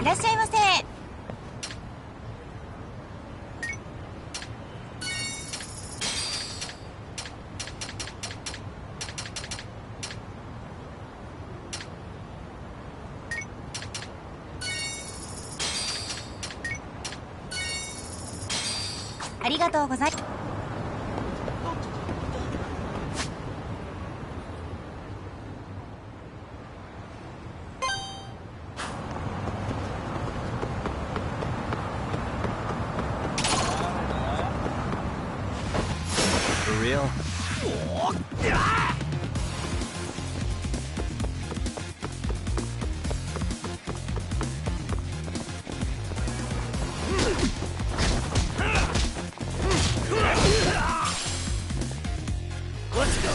いらっしゃいませ。ありがとうございます。For real? Let's go.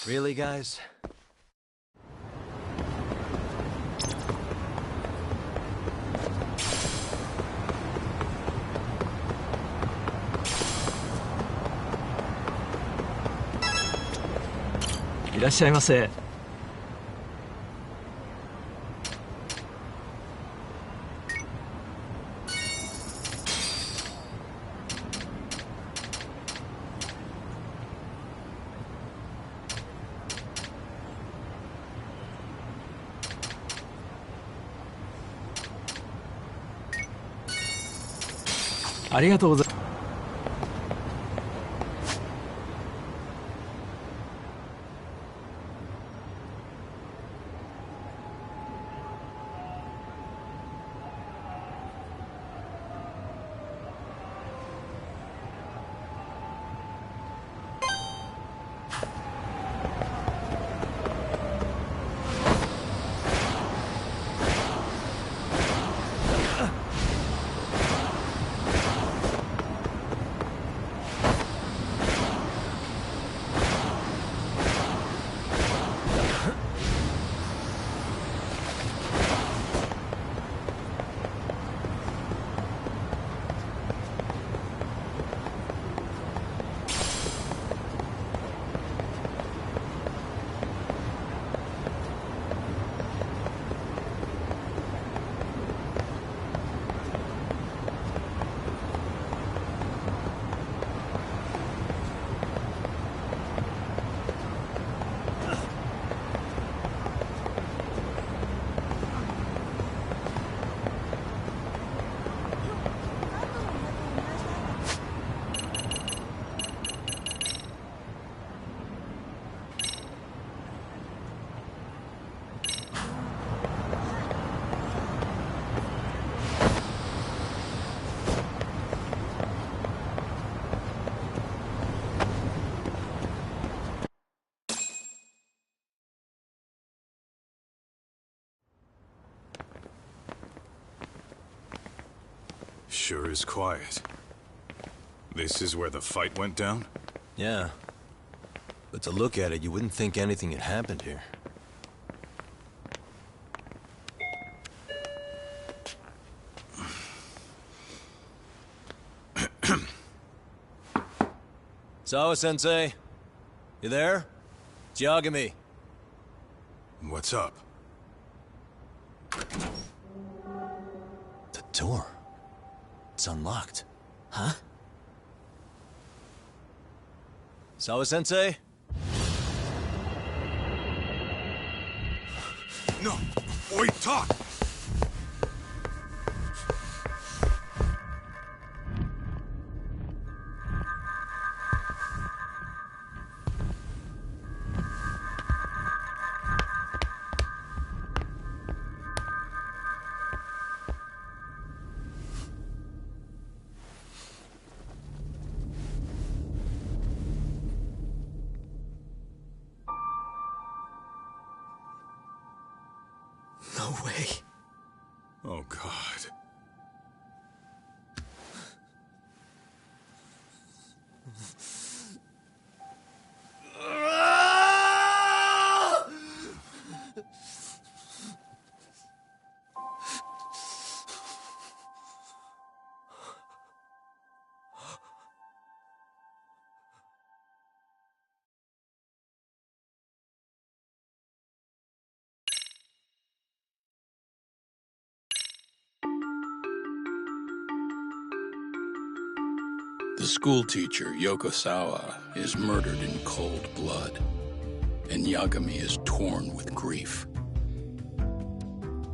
Really, guys?いらっしゃいませ。ありがとうございます。Sure is quiet. This is where the fight went down? Yeah. But to look at it, you wouldn't think anything had happened here. Sawa-sensei? You there? It's Yagami. What's up? The door. It's unlocked. Huh? Sawa-sensei? No! Wait, talk! No way. Oh, God. The schoolteacher, Yokosawa, is murdered in cold blood, and Yagami is torn with grief.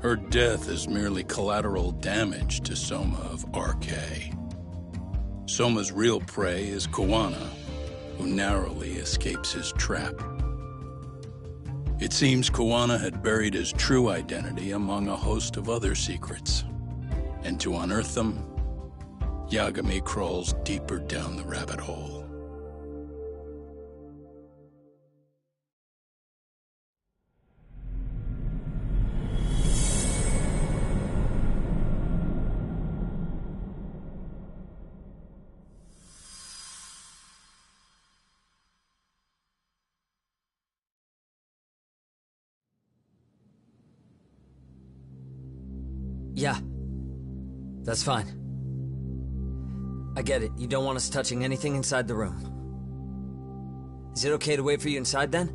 Her death is merely collateral damage to Soma of RK. Soma's real prey is Kawana, who narrowly escapes his trap. It seems Kawana had buried his true identity among a host of other secrets, and to unearth them, Yagami crawls deeper down the rabbit hole. Yeah. That's fine. I get it. You don't want us touching anything inside the room. Is it okay to wait for you inside, then?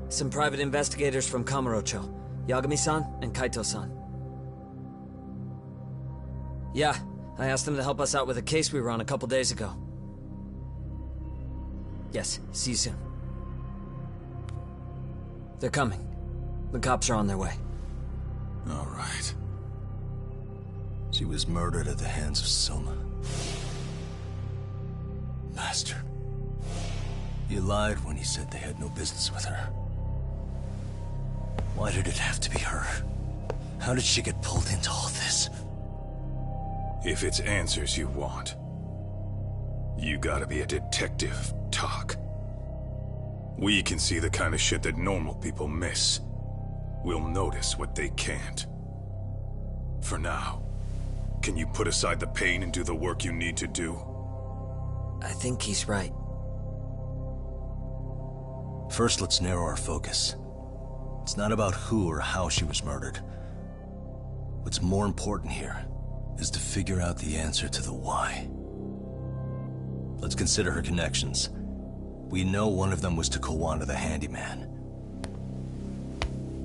Some private investigators from Kamurocho. Yagami-san and Kaito-san. Yeah, I asked them to help us out with a case we were on a couple days ago. Yes, see you soon. They're coming. The cops are on their way. All right. She was murdered at the hands of Soma. Bastard. He lied when he said they had no business with her. Why did it have to be her? How did she get pulled into all this? If it's answers you want, you gotta be a detective, Talk. We can see the kind of shit that normal people miss. We'll notice what they can't. For now, can you put aside the pain and do the work you need to do? I think he's right. First, let's narrow our focus. It's not about who or how she was murdered. What's more important here is to figure out the answer to the why. Let's consider her connections. We know one of them was to Kawana the handyman.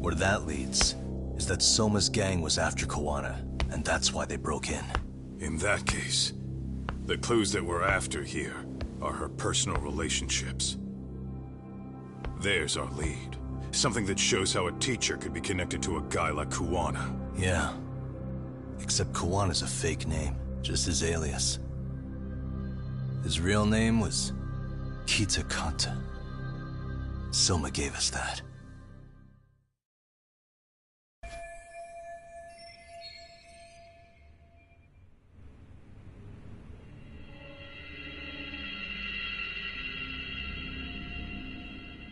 Where that leads is that Soma's gang was after Kawana, and that's why they broke in. In that case, the clues that we're after here are her personal relationships. There's our lead. Something that shows how a teacher could be connected to a guy like Kawana. Yeah. Except Kawana's a fake name, just his alias. His real name was Kitakata. Soma gave us that.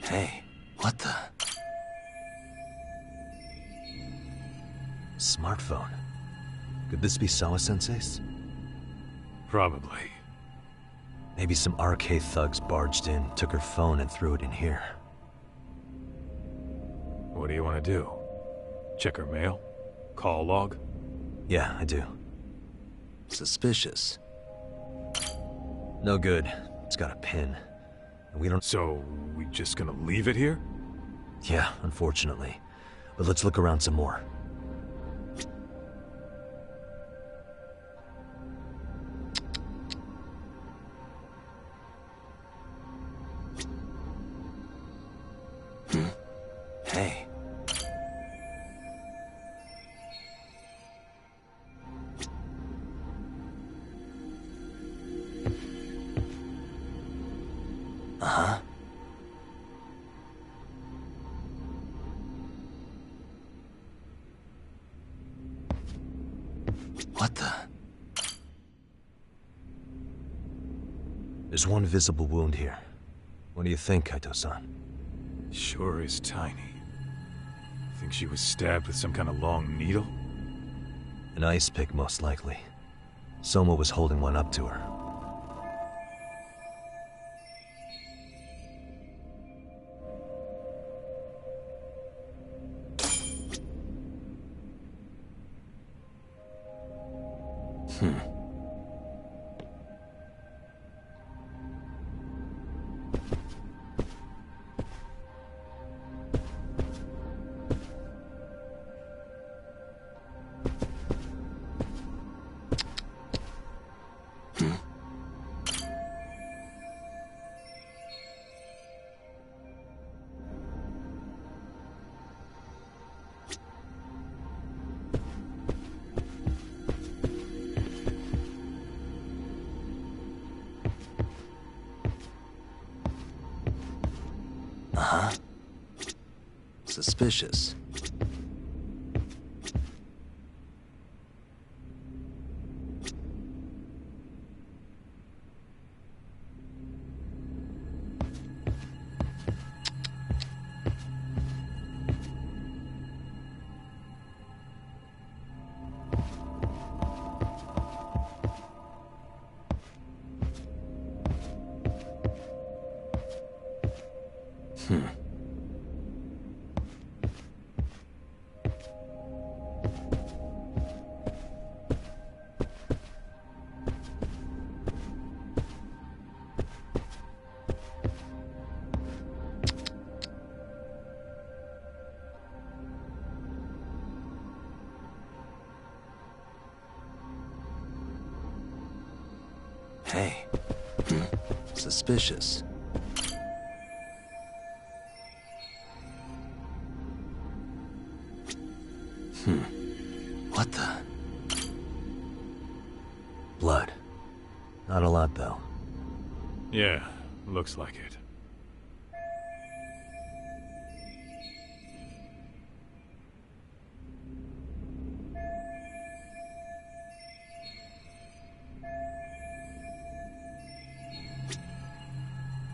Hey, what the? Smartphone. Could this be Sawa-sensei's? Probably. Maybe some RK thugs barged in, took her phone, and threw it in here. What do you want to do? Check her mail? Call log? Yeah, I do. Suspicious. No good. It's got a pin. And we don't... So, we just gonna leave it here? Yeah, unfortunately. But let's look around some more. Hey. Uh-huh. What the? There's one visible wound here. What do you think, Kaito-san? Sure is tiny. Think she was stabbed with some kind of long needle? An ice pick, most likely. Soma was holding one up to her. Suspicious. Hey. Suspicious. What the? Blood. Not a lot, though. Yeah, looks like it.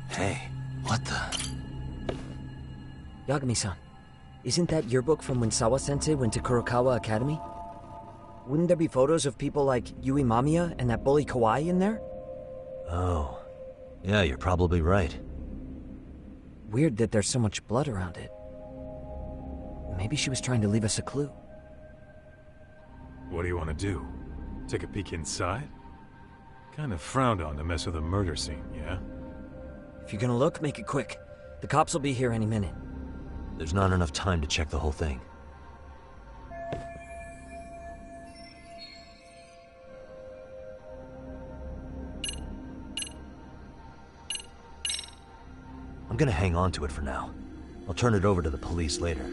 Hey, what the? Yagami-san, isn't that yearbook from when Sawa-sensei went to Kurokawa Academy? Wouldn't there be photos of people like Yui Mamiya and that bully Kawai in there? Oh. Yeah, you're probably right. Weird that there's so much blood around it. Maybe she was trying to leave us a clue. What do you want to do? Take a peek inside? Kind of frowned on to mess with a murder scene, yeah? If you're gonna look, make it quick. The cops will be here any minute. There's not enough time to check the whole thing. I'm gonna hang on to it for now. I'll turn it over to the police later.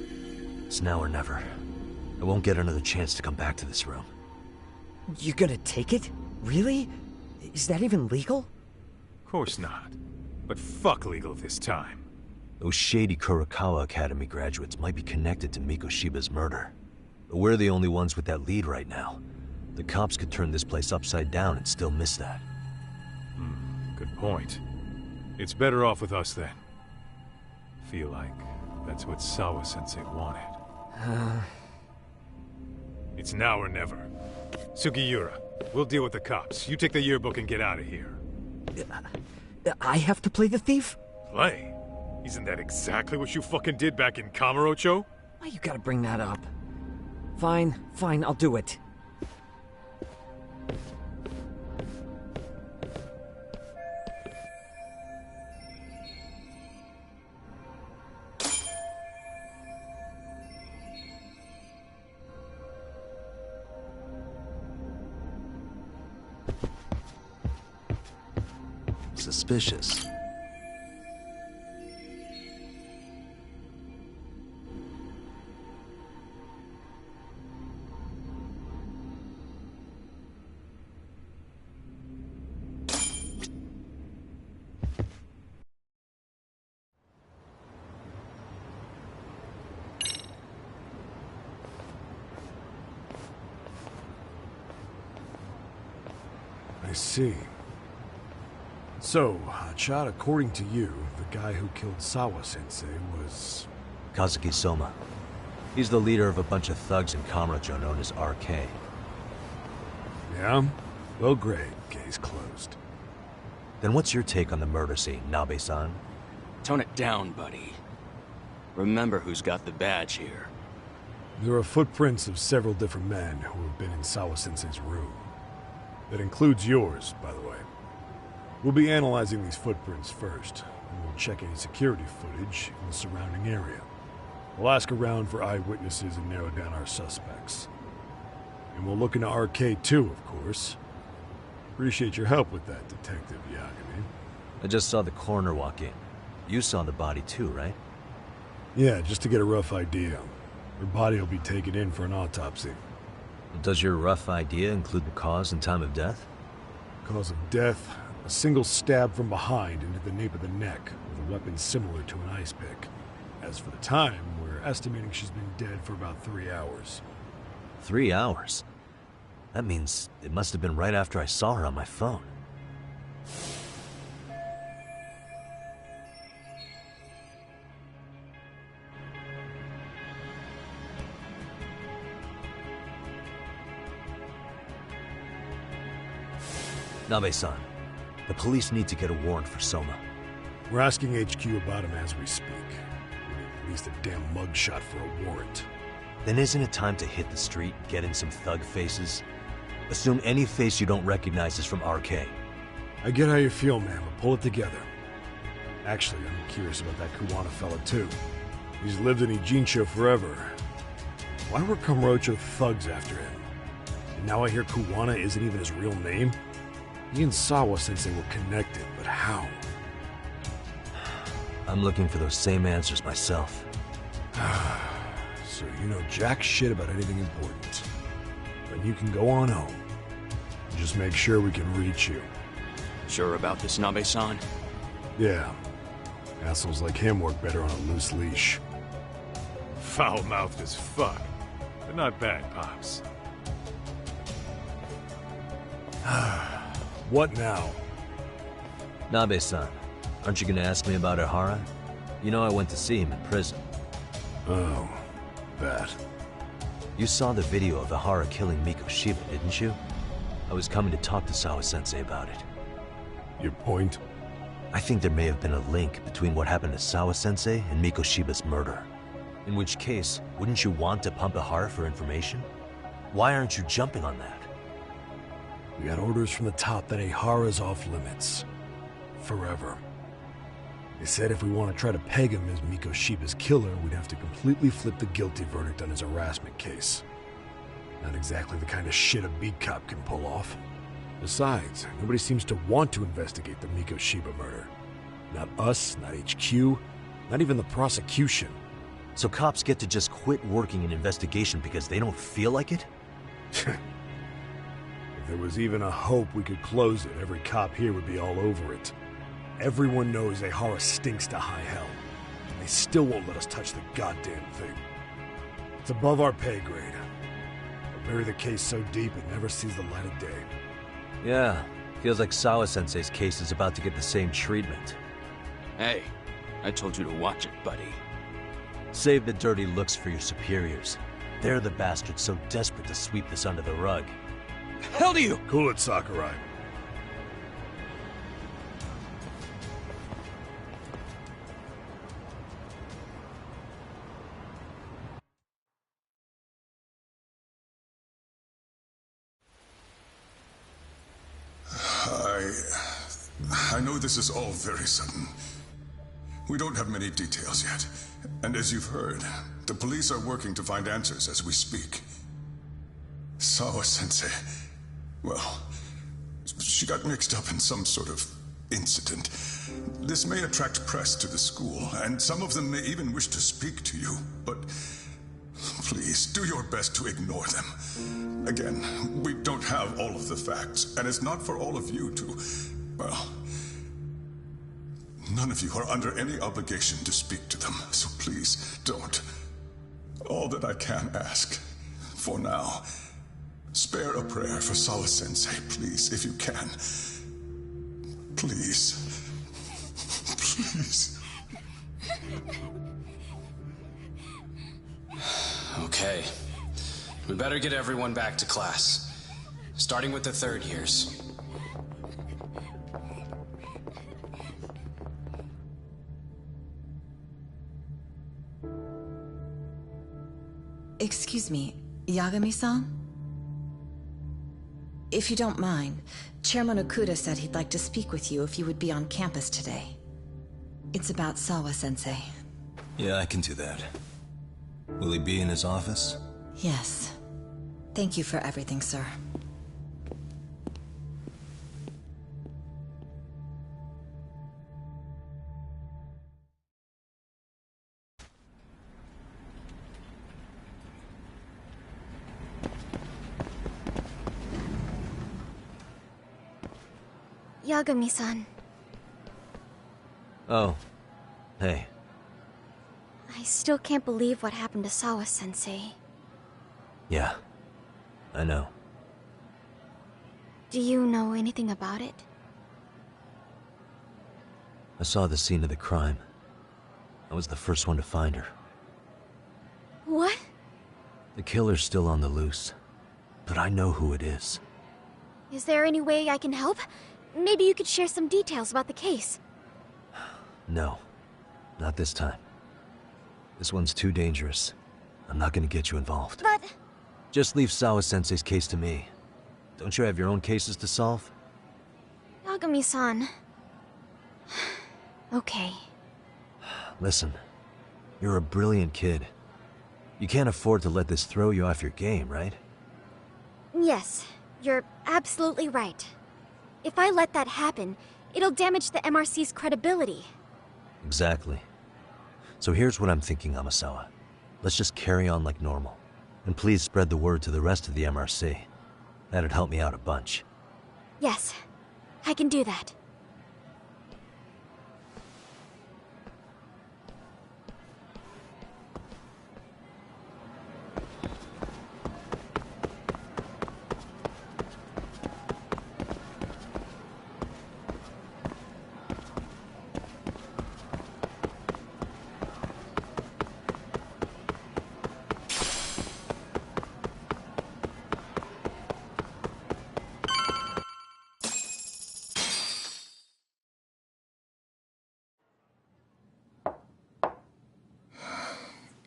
It's now or never. I won't get another chance to come back to this room. You're gonna take it? Really? Is that even legal? Of course not. But fuck legal this time. Those shady Kurokawa Academy graduates might be connected to Mikoshiba's murder. But we're the only ones with that lead right now. The cops could turn this place upside down and still miss that. Good point. It's better off with us then. Feel like that's what Sawa-sensei wanted. It's now or never. Sugiura, we'll deal with the cops. You take the yearbook and get out of here. I have to play the thief? Play? Isn't that exactly what you fucking did back in Kamurocho? Why you gotta bring that up? Fine, I'll do it. Suspicious. I see. So, Hotshot, according to you, the guy who killed Sawa-sensei was... Kazuki Soma. He's the leader of a bunch of thugs in Kamurocho known as RK. Yeah? Well, great. Case closed. Then what's your take on the murder scene, Nabe-san? Tone it down, buddy. Remember who's got the badge here. There are footprints of several different men who have been in Sawa-sensei's room. That includes yours, by the way. We'll be analyzing these footprints first, and we'll check any security footage in the surrounding area. We'll ask around for eyewitnesses and narrow down our suspects. And we'll look into RK too, of course. Appreciate your help with that, Detective Yagami. I just saw the coroner walk in. You saw the body too, right? Yeah, just to get a rough idea. Her body will be taken in for an autopsy. Does your rough idea include the cause and time of death? Cause of death? A single stab from behind into the nape of the neck with a weapon similar to an ice pick. As for the time, we're estimating she's been dead for about 3 hours. 3 hours? That means it must have been right after I saw her on my phone. Nabe-san, the police need to get a warrant for Soma. We're asking HQ about him as we speak. We need at least a damn mugshot for a warrant. Then isn't it time to hit the street, get in some thug faces? Assume any face you don't recognize is from RK. I get how you feel, man, but pull it together. Actually, I'm curious about that Kuwana fella, too. He's lived in Ijincho forever. Why were Kamurocho thugs after him? And now I hear Kuwana isn't even his real name? He and Sawa-sensei were connected, but how? I'm looking for those same answers myself. So you know jack shit about anything important. Then you can go on home. Just make sure we can reach you. Sure about this, Nabe-san? Yeah. Assholes like him work better on a loose leash. Foul-mouthed as fuck. But not bad, Pops. What now? Nabe-san, aren't you gonna ask me about Ihara? You know I went to see him in prison. Oh, that. You saw the video of Ihara killing Miko Shiba, didn't you? I was coming to talk to Sawa-sensei about it. Your point? I think there may have been a link between what happened to Sawa-sensei and Miko Shiba's murder. In which case, wouldn't you want to pump Ihara for information? Why aren't you jumping on that? We got orders from the top that Ihara's off limits. Forever. They said if we want to try to peg him as Miko Shiba's killer, we'd have to completely flip the guilty verdict on his harassment case. Not exactly the kind of shit a beat cop can pull off. Besides, nobody seems to want to investigate the Miko Shiba murder. Not us, not HQ, not even the prosecution. So cops get to just quit working an investigation because they don't feel like it? If there was even a hope we could close it, every cop here would be all over it. Everyone knows Ihara stinks to high hell. And they still won't let us touch the goddamn thing. It's above our pay grade. They'll bury the case so deep it never sees the light of day. Yeah, feels like Sawa-sensei's case is about to get the same treatment. Hey, I told you to watch it, buddy. Save the dirty looks for your superiors. They're the bastards so desperate to sweep this under the rug. Hell do you? Cool it, Sakurai. I know this is all very sudden. We don't have many details yet. And as you've heard, the police are working to find answers as we speak. Sawa-sensei, well, she got mixed up in some sort of incident. This may attract press to the school, and some of them may even wish to speak to you, but please, do your best to ignore them. Again, we don't have all of the facts, and it's not for all of you to, well, none of you are under any obligation to speak to them, so please, don't. All that I can ask, for now, spare a prayer for Sawa-sensei, please, if you can. Please. Please. Okay. We better get everyone back to class. Starting with the third years. Excuse me, Yagami-san? If you don't mind, Chairman Okuda said he'd like to speak with you if you would be on campus today. It's about Sawa-sensei. Yeah, I can do that. Will he be in his office? Yes. Thank you for everything, sir. Yagami-san. Oh. Hey. I still can't believe what happened to Sawa-sensei. Yeah. I know. Do you know anything about it? I saw the scene of the crime. I was the first one to find her. What? The killer's still on the loose. But I know who it is. Is there any way I can help? Maybe you could share some details about the case. No. Not this time. This one's too dangerous. I'm not gonna get you involved. But... Just leave Sawa-sensei's case to me. Don't you have your own cases to solve? Yagami-san... Okay. Listen. You're a brilliant kid. You can't afford to let this throw you off your game, right? Yes, you're absolutely right. If I let that happen, it'll damage the MRC's credibility. Exactly. So here's what I'm thinking, Amasawa. Let's just carry on like normal. And please spread the word to the rest of the MRC. That'd help me out a bunch. Yes, I can do that.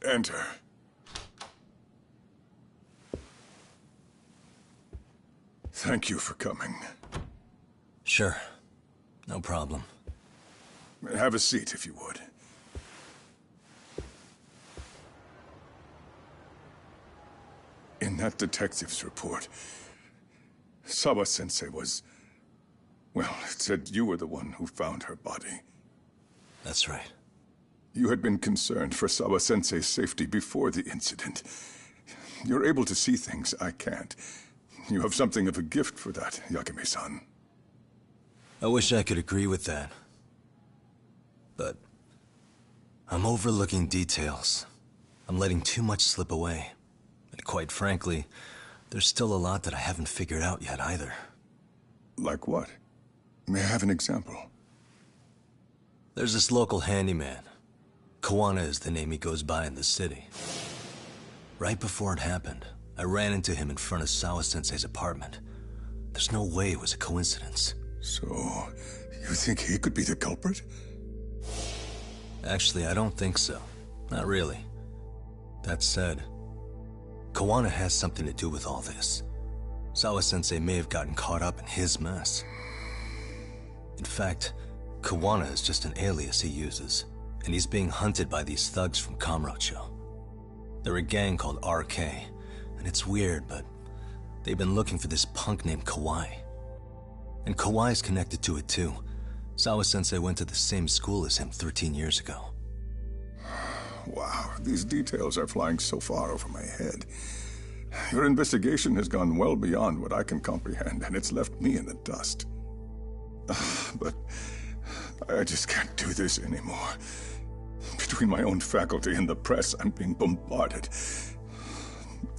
Enter. Thank you for coming. Sure. No problem. Have a seat, if you would. In that detective's report, Sawa-sensei was... Well, it said you were the one who found her body. That's right. You had been concerned for Sawa-sensei's safety before the incident. You're able to see things I can't. You have something of a gift for that, Yagami-san. I wish I could agree with that. But... I'm overlooking details. I'm letting too much slip away. And quite frankly, there's still a lot that I haven't figured out yet either. Like what? May I have an example? There's this local handyman. Kawana is the name he goes by in the city. Right before it happened, I ran into him in front of Sawa-sensei's apartment. There's no way it was a coincidence. So, you think he could be the culprit? Actually, I don't think so. Not really. That said, Kawana has something to do with all this. Sawa-sensei may have gotten caught up in his mess. In fact, Kawana is just an alias he uses, and he's being hunted by these thugs from Kamurocho. They're a gang called RK, and it's weird, but they've been looking for this punk named Kawai. And Kawai's connected to it too. Sawa-sensei went to the same school as him 13 years ago. Wow, these details are flying so far over my head. Your investigation has gone well beyond what I can comprehend, and it's left me in the dust. But I just can't do this anymore. Between my own faculty and the press, I'm being bombarded.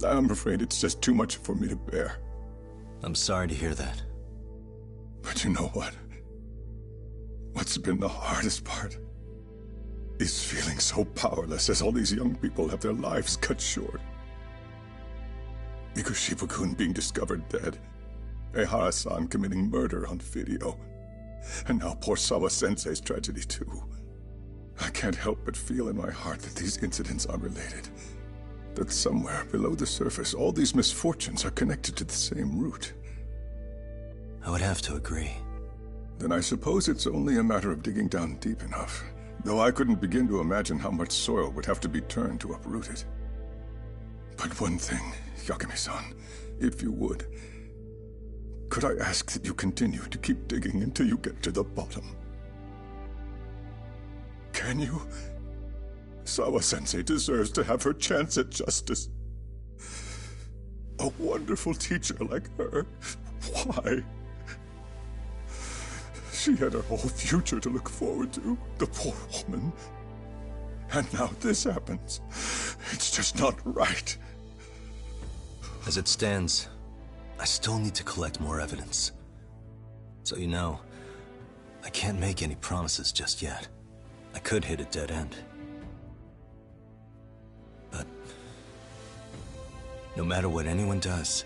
I'm afraid it's just too much for me to bear. I'm sorry to hear that. But you know what? What's been the hardest part is feeling so powerless as all these young people have their lives cut short. Miko-Shiba-kun being discovered dead, Ehara-san committing murder on video, and now poor Sawa-sensei's tragedy too. I can't help but feel in my heart that these incidents are related. That somewhere below the surface, all these misfortunes are connected to the same root. I would have to agree. Then I suppose it's only a matter of digging down deep enough. Though I couldn't begin to imagine how much soil would have to be turned to uproot it. But one thing, Yagami-san, if you would, could I ask that you continue to keep digging until you get to the bottom? Can you? Sawa-sensei deserves to have her chance at justice. A wonderful teacher like her. Why? She had her whole future to look forward to, the poor woman. And now this happens. It's just not right. As it stands, I still need to collect more evidence. So you know, I can't make any promises just yet. I could hit a dead end. But no matter what anyone does,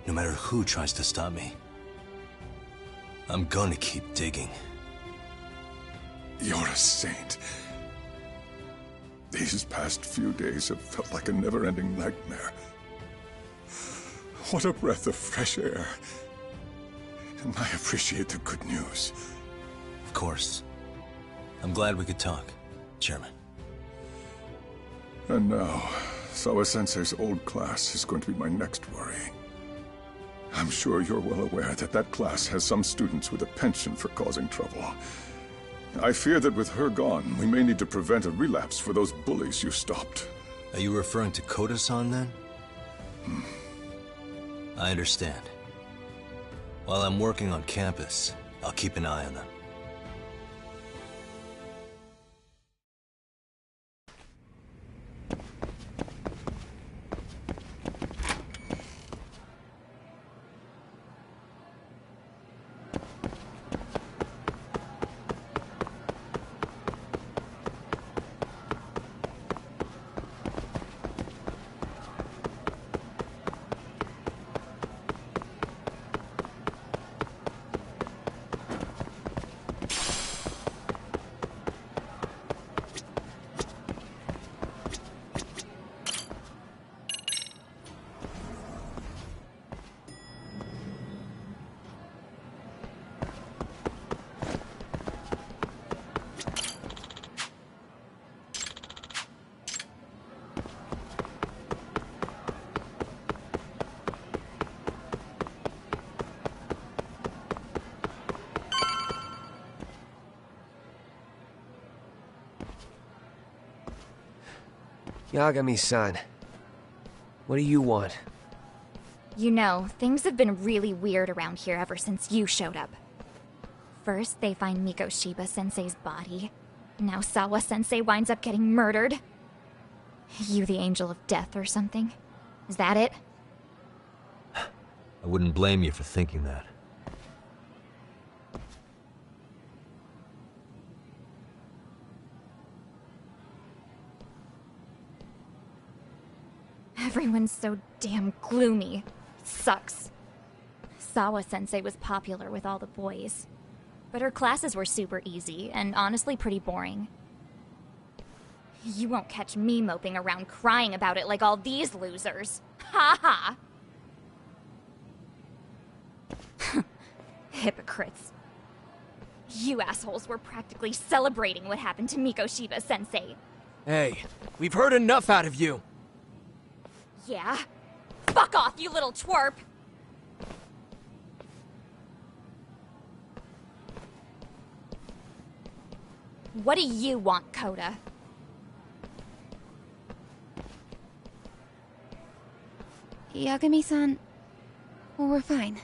no matter who tries to stop me, I'm gonna keep digging. You're a saint. These past few days have felt like a never-ending nightmare. What a breath of fresh air. And I appreciate the good news. Of course. I'm glad we could talk, Chairman. And now, Sawa-sensei's old class is going to be my next worry. I'm sure you're well aware that that class has some students with a penchant for causing trouble. I fear that with her gone, we may need to prevent a relapse for those bullies you stopped. Are you referring to Koda-san then? I understand. While I'm working on campus, I'll keep an eye on them. Yagami-san, what do you want? You know, things have been really weird around here ever since you showed up. First, they find Miko-Shiba-sensei's body. Now Sawa-sensei winds up getting murdered. You the angel of death or something? Is that it? I wouldn't blame you for thinking that. Everyone's so damn gloomy. It sucks. Sawa-sensei was popular with all the boys. But her classes were super easy, and honestly pretty boring. You won't catch me moping around crying about it like all these losers. Ha ha! Hypocrites. You assholes were practically celebrating what happened to Miko-Shiba-sensei. Hey, we've heard enough out of you! Yeah? Fuck off, you little twerp! What do you want, Koda? Yagami-san, we're fine.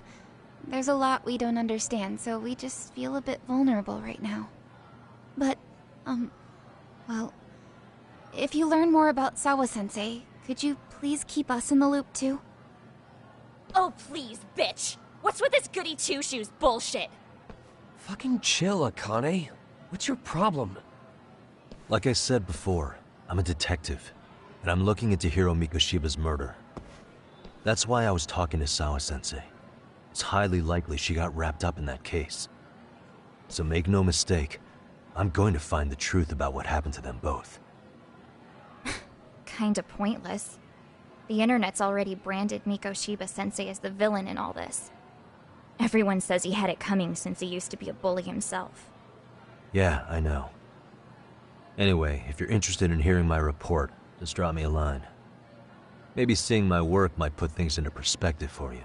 There's a lot we don't understand, so we just feel a bit vulnerable right now. But, well, if you learn more about Sawa-sensei, could you please keep us in the loop too? Oh please, bitch! What's with this goody two-shoes bullshit? Fucking chill, Akane. What's your problem? Like I said before, I'm a detective, and I'm looking into Hiro Mikoshiba's murder. That's why I was talking to Sawa-sensei. It's highly likely she got wrapped up in that case. So make no mistake, I'm going to find the truth about what happened to them both. Kinda pointless. The internet's already branded Mikoshiba-sensei as the villain in all this. Everyone says he had it coming since he used to be a bully himself. Yeah, I know. Anyway, if you're interested in hearing my report, just drop me a line. Maybe seeing my work might put things into perspective for you.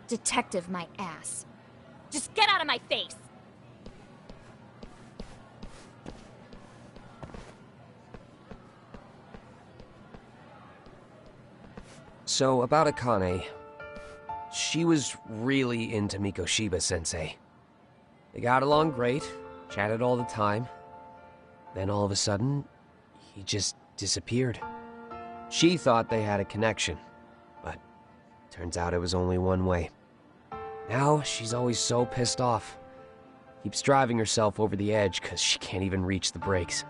Detective my ass. Just get out of my face! So, about Akane. She was really into Mikoshiba-sensei. They got along great, chatted all the time. Then all of a sudden, he just disappeared. She thought they had a connection, but turns out it was only one way. Now, she's always so pissed off. Keeps driving herself over the edge because she can't even reach the brakes.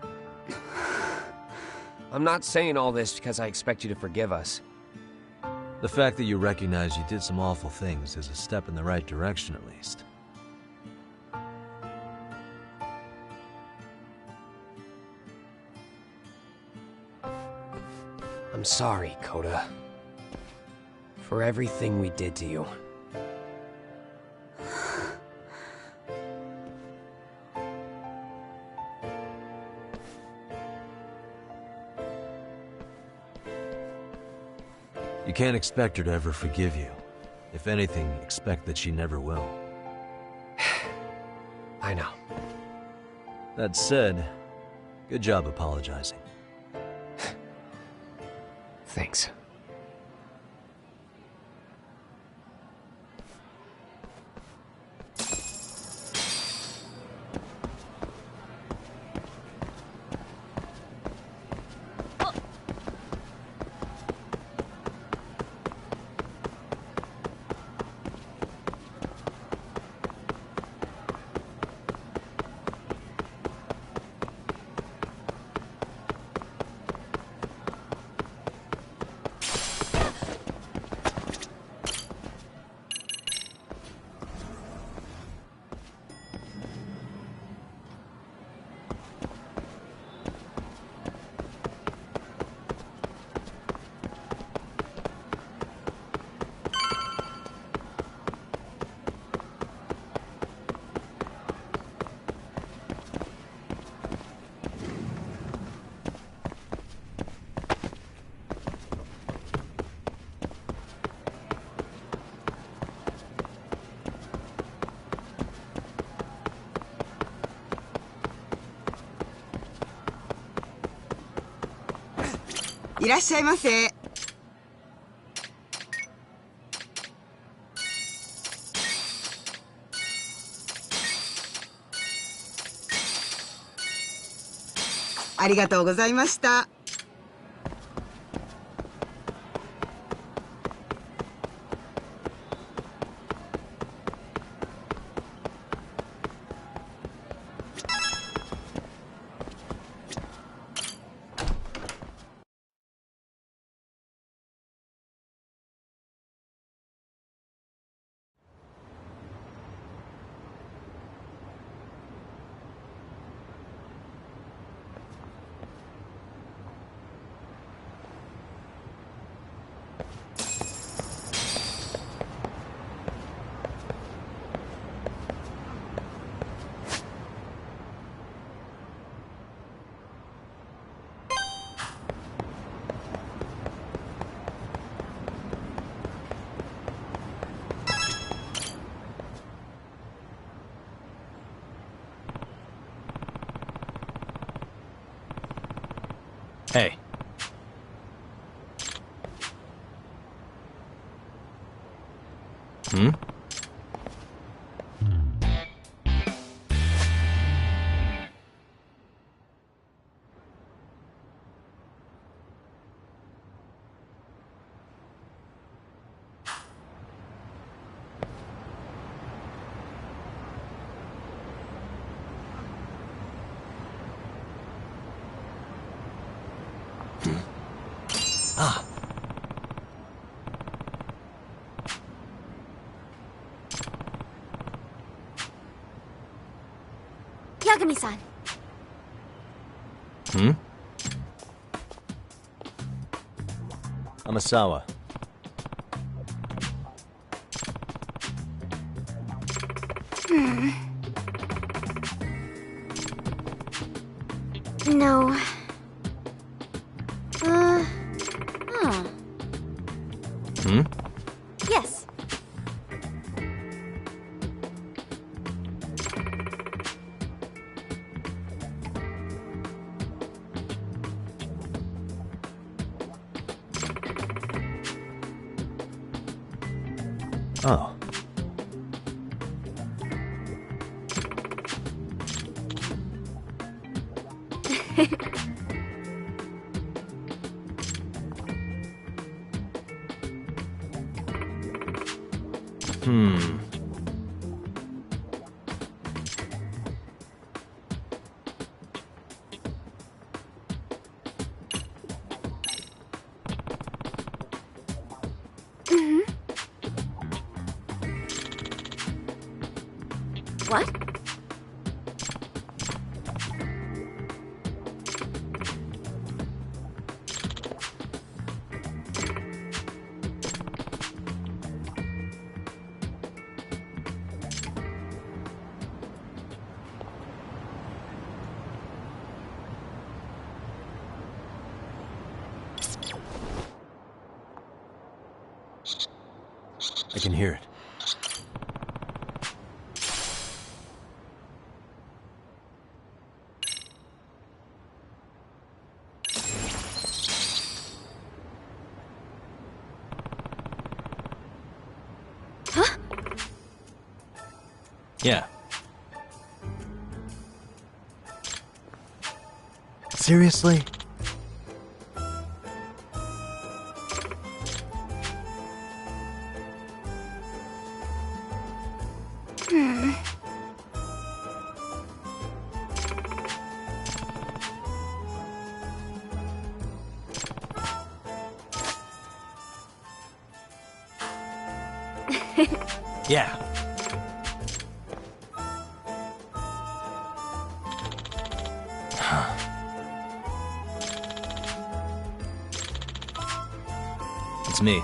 I'm not saying all this because I expect you to forgive us. The fact that you recognize you did some awful things is a step in the right direction, at least. I'm sorry, Koda. For everything we did to you. You can't expect her to ever forgive you. If anything, expect that she never will. I know. That said, good job apologizing. Thanks.いらっしゃいませ。ありがとうございました。Hey. Hmm? Ah. Yagami-san. Amasawa. No. Yes. Oh. What? I can hear it. Huh? Yeah. Seriously? Yeah. It's me.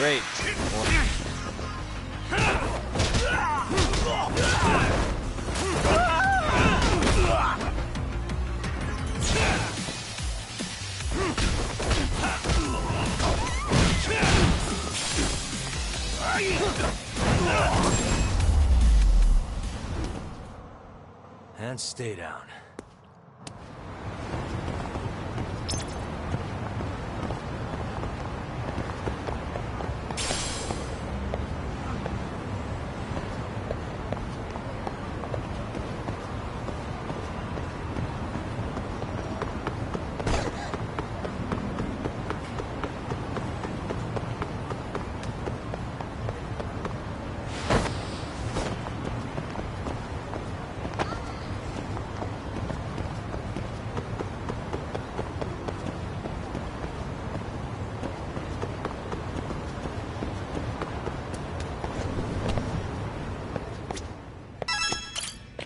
Great. And stay down.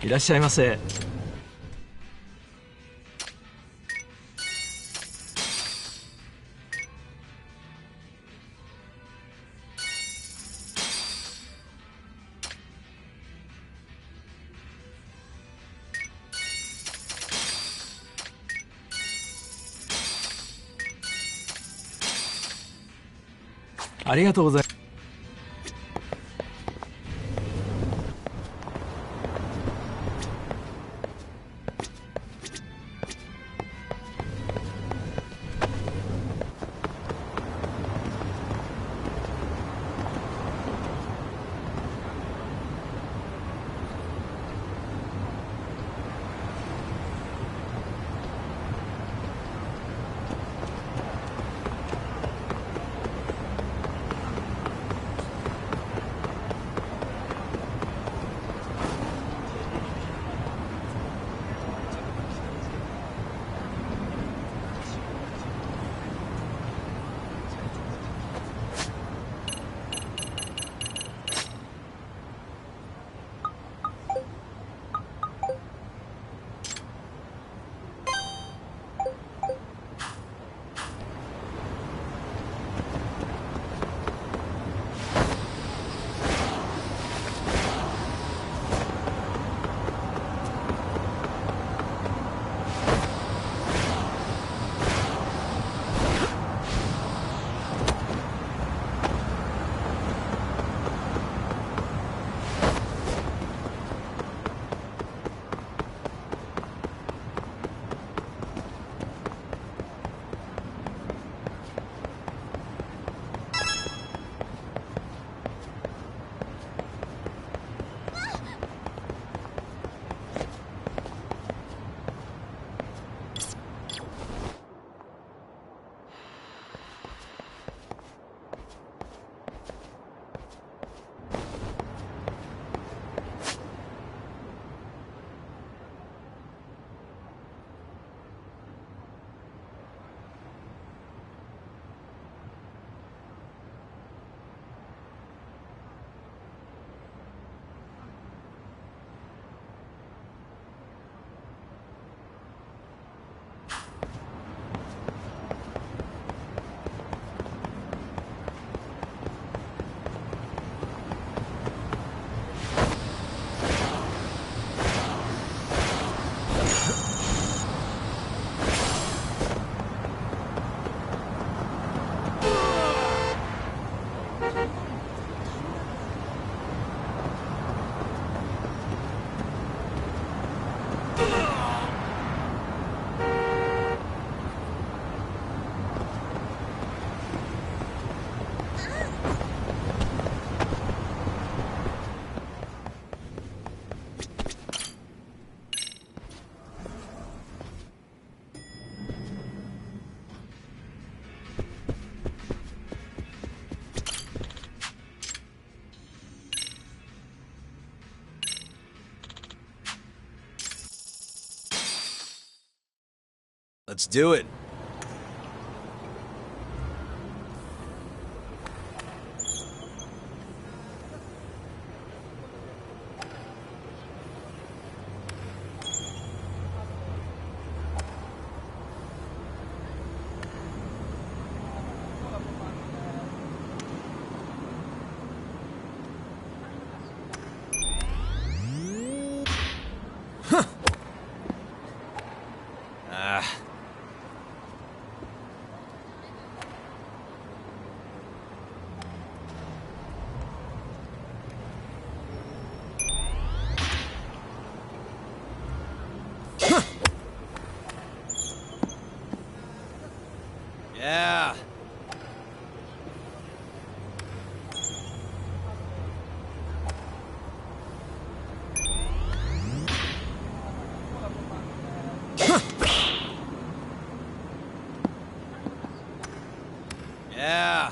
いらっしゃいませ。ありがとうございます。Let's do it. Yeah. Yeah.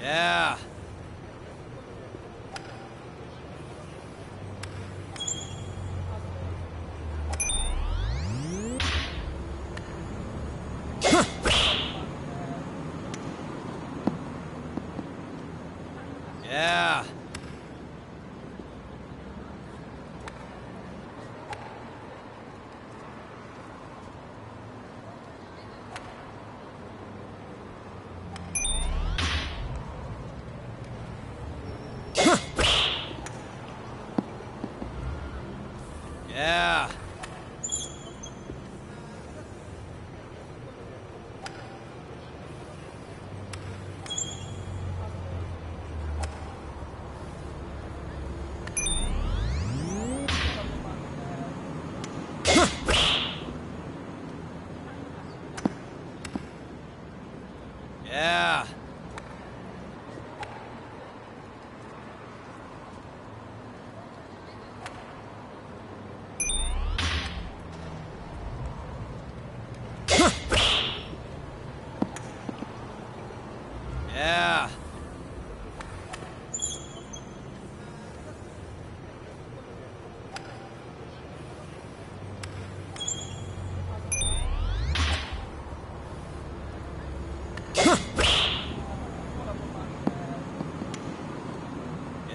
Yeah. Yeah. Yeah. Yeah.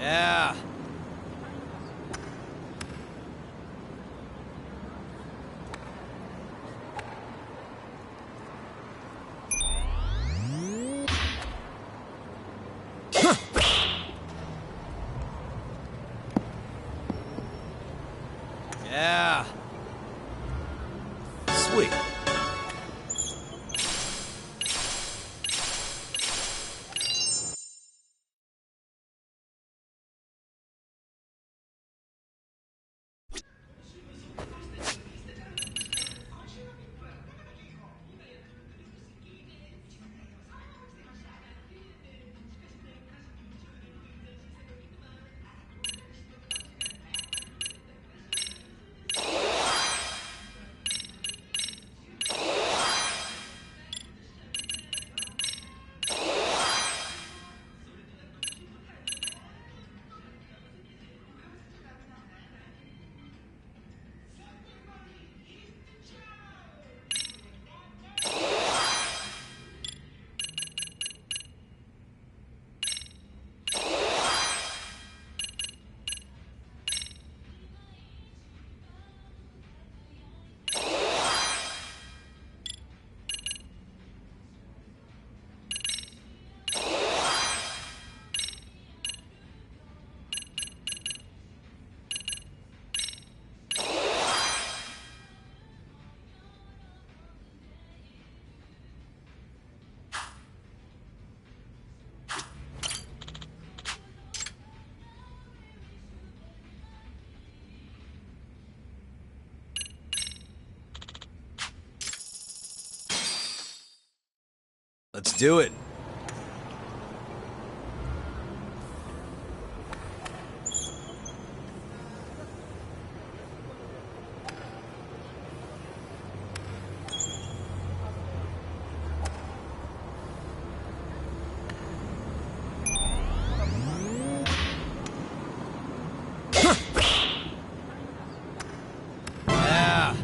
Yeah. Yeah. Sweet. Let's do it. Yeah.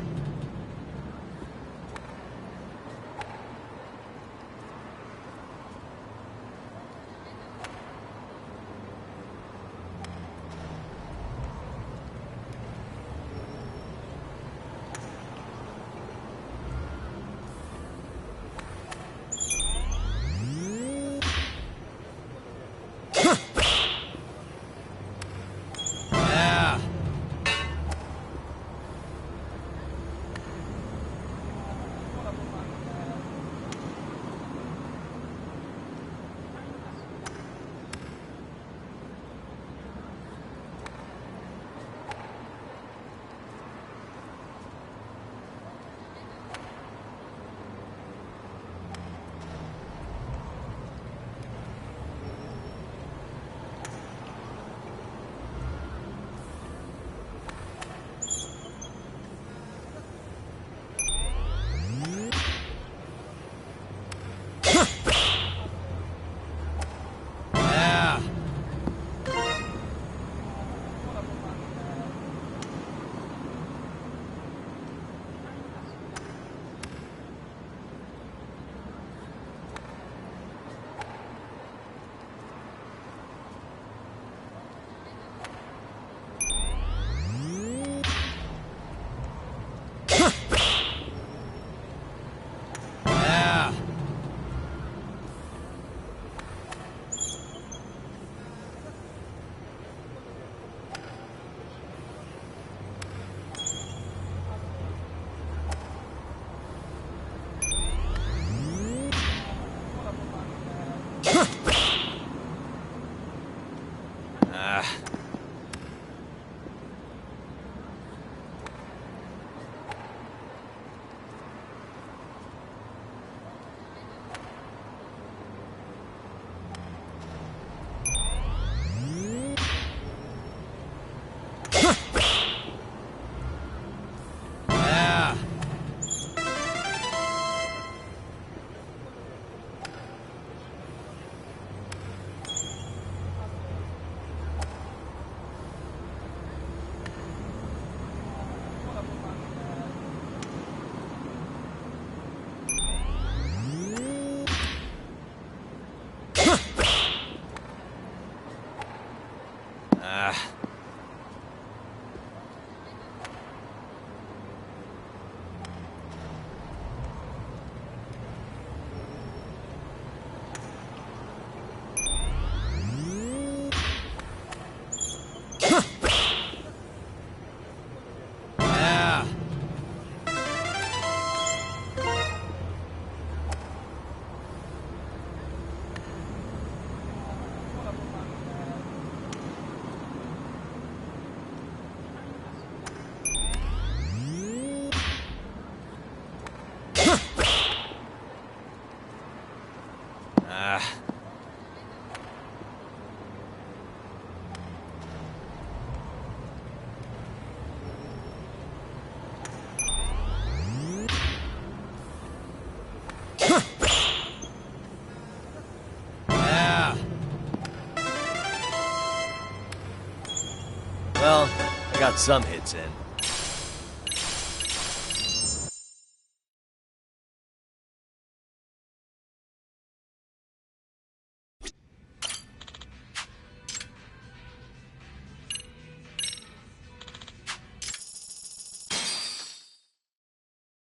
Got some hits in.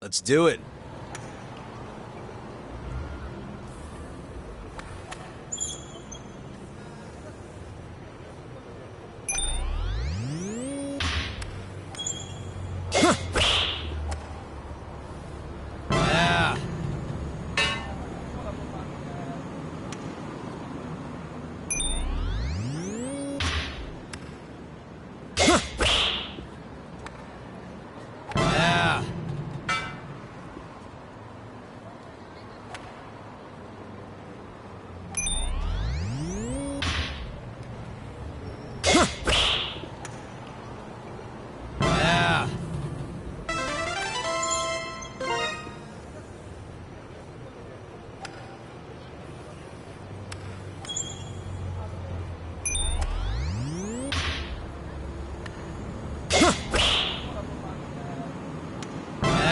Let's do it. Yeah. Yeah. Yeah.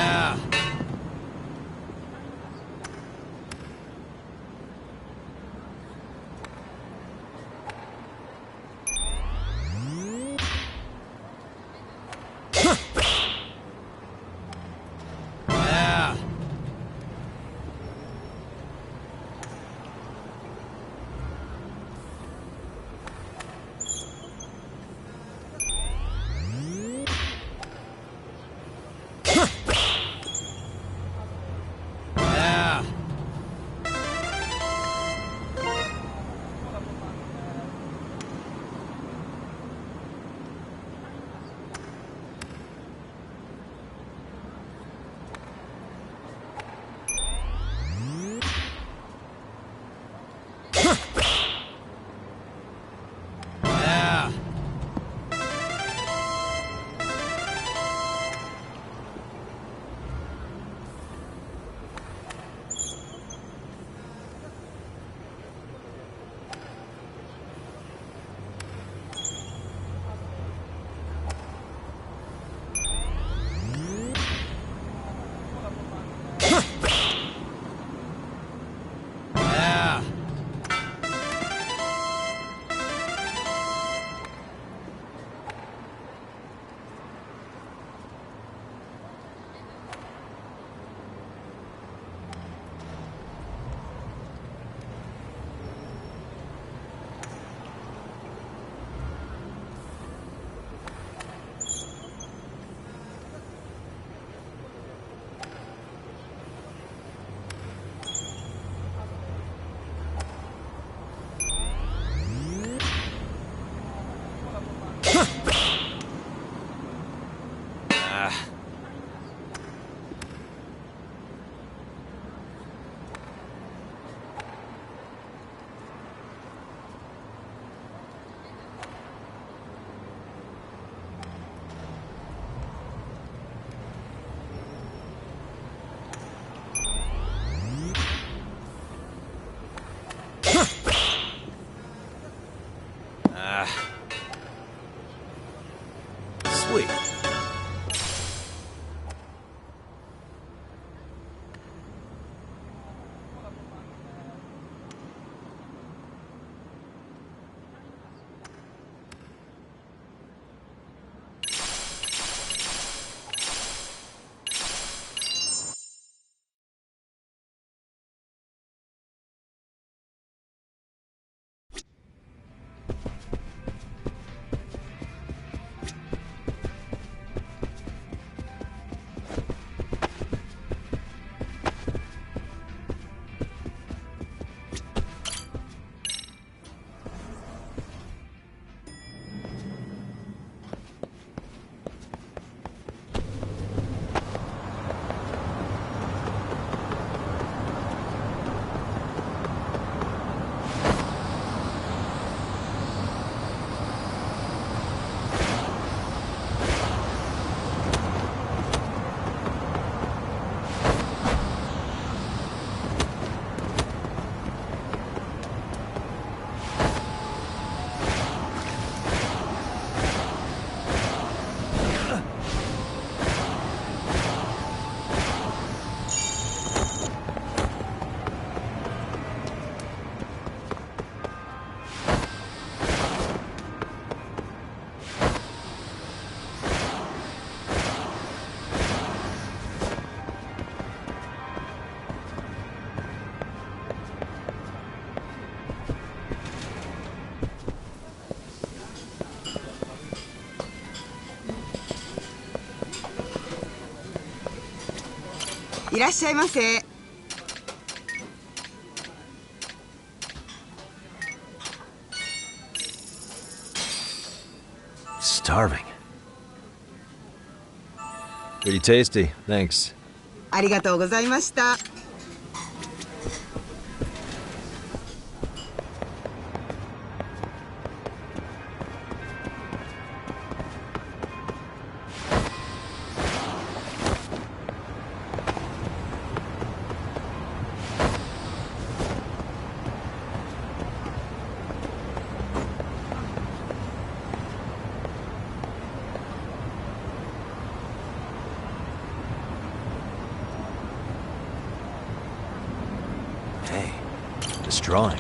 Yeah. Yeah. Yeah. Yeah. Yeah. Ah. Ah. Sweet. いらっしゃいませ。Starving. Pretty tasty, thanks. ありがとうございました。Hey, this drawing.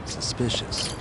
Suspicious.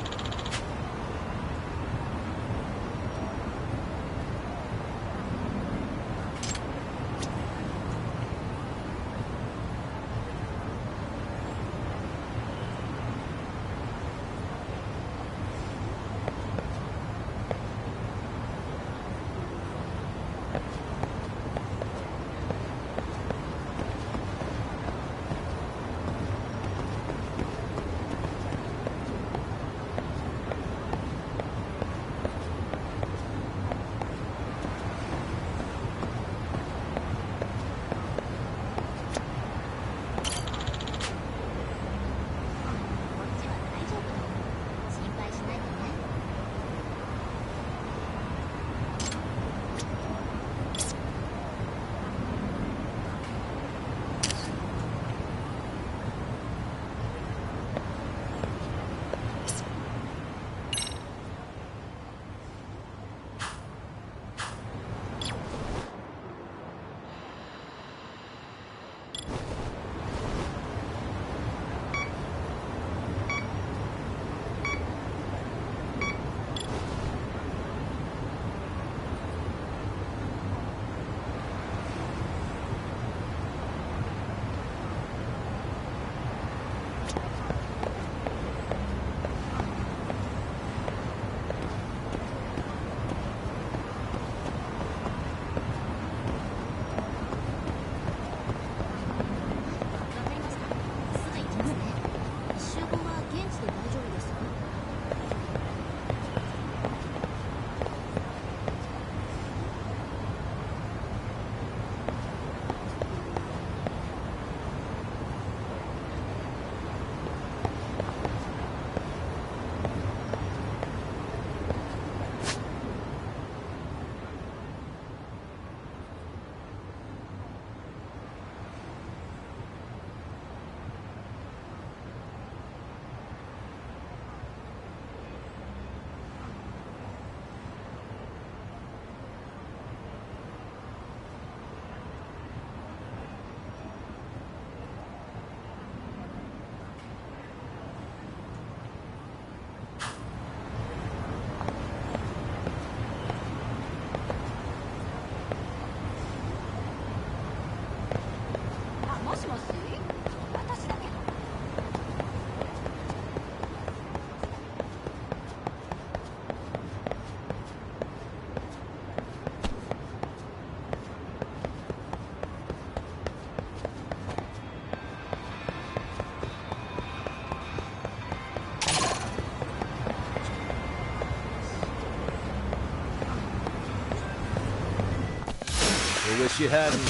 you hadn't.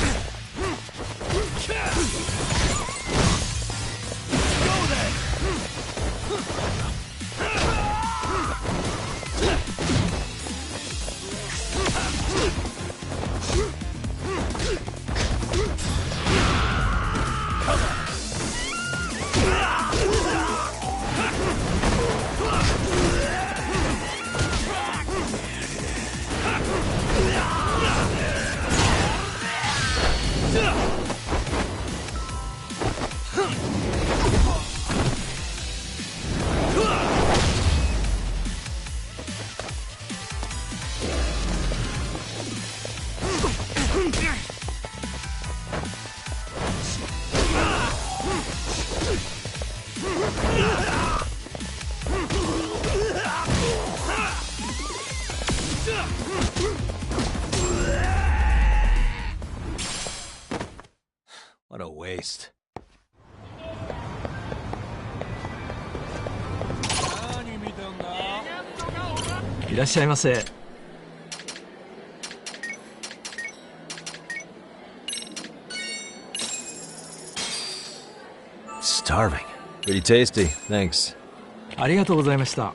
Go then! What a waste.いらっしゃいませ。Starving. Pretty tasty. Thanks. ありがとうございました。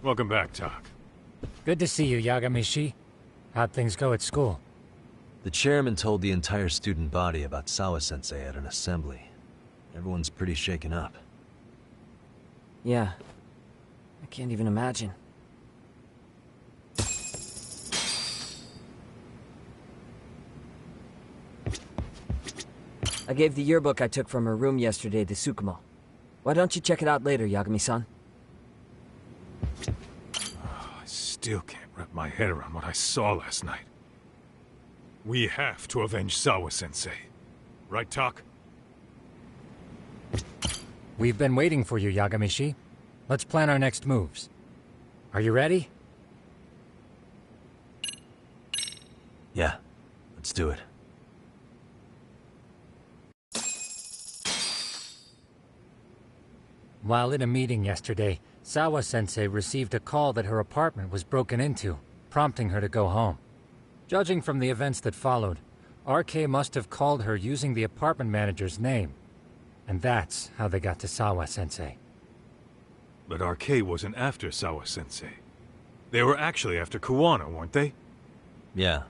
Welcome back, Tak. Good to see you, Yagamishi. How'd things go at school? The chairman told the entire student body about Sawa-sensei at an assembly. Everyone's pretty shaken up. Yeah. I can't even imagine. I gave the yearbook I took from her room yesterday to Tsukumo. Why don't you check it out later, Yagami-san? I still can't wrap my head around what I saw last night. We have to avenge Sawa-sensei. Right, Tak? We've been waiting for you, Yagamishi. Let's plan our next moves. Are you ready? Yeah, let's do it. While in a meeting yesterday, Sawa-sensei received a call that her apartment was broken into, prompting her to go home. Judging from the events that followed, RK must have called her using the apartment manager's name. And that's how they got to Sawa-sensei. But RK wasn't after Sawa-sensei. They were actually after Kuwana, weren't they? Yeah,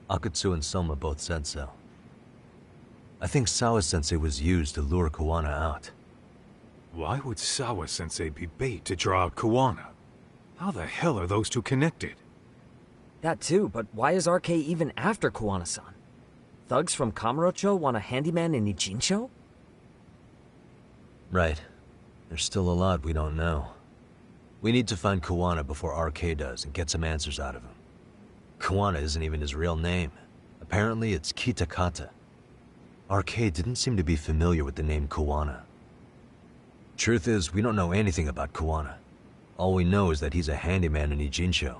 Akutsu and Soma both said so. I think Sawa-sensei was used to lure Kuwana out. Why would Sawa-sensei be bait to draw out Kuwana? How the hell are those two connected? That too, but why is RK even after Kuwana-san? Thugs from Kamurocho want a handyman in Ijincho? Right. There's still a lot we don't know. We need to find Kuwana before RK does and get some answers out of him. Kuwana isn't even his real name. Apparently it's Kitakata. RK didn't seem to be familiar with the name Kuwana. Truth is, we don't know anything about Kuwana. All we know is that he's a handyman in Ijincho.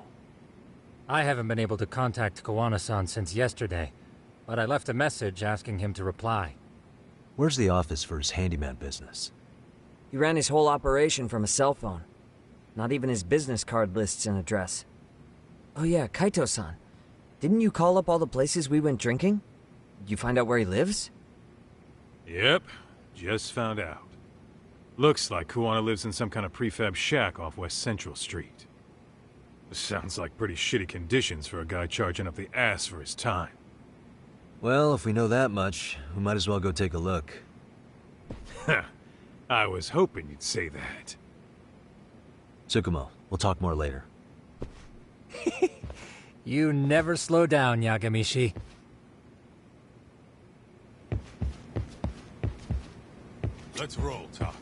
I haven't been able to contact Kuwana-san since yesterday, but I left a message asking him to reply. Where's the office for his handyman business? He ran his whole operation from a cell phone. Not even his business card lists an address. Oh yeah, Kaito-san. Didn't you call up all the places we went drinking? Did you find out where he lives? Yep, just found out. Looks like Kuwana lives in some kind of prefab shack off West Central Street. Sounds like pretty shitty conditions for a guy charging up the ass for his time. Well, if we know that much, we might as well go take a look. I was hoping you'd say that. Tsukumo, we'll talk more later. You never slow down, Yagamishi. Let's roll, Tak.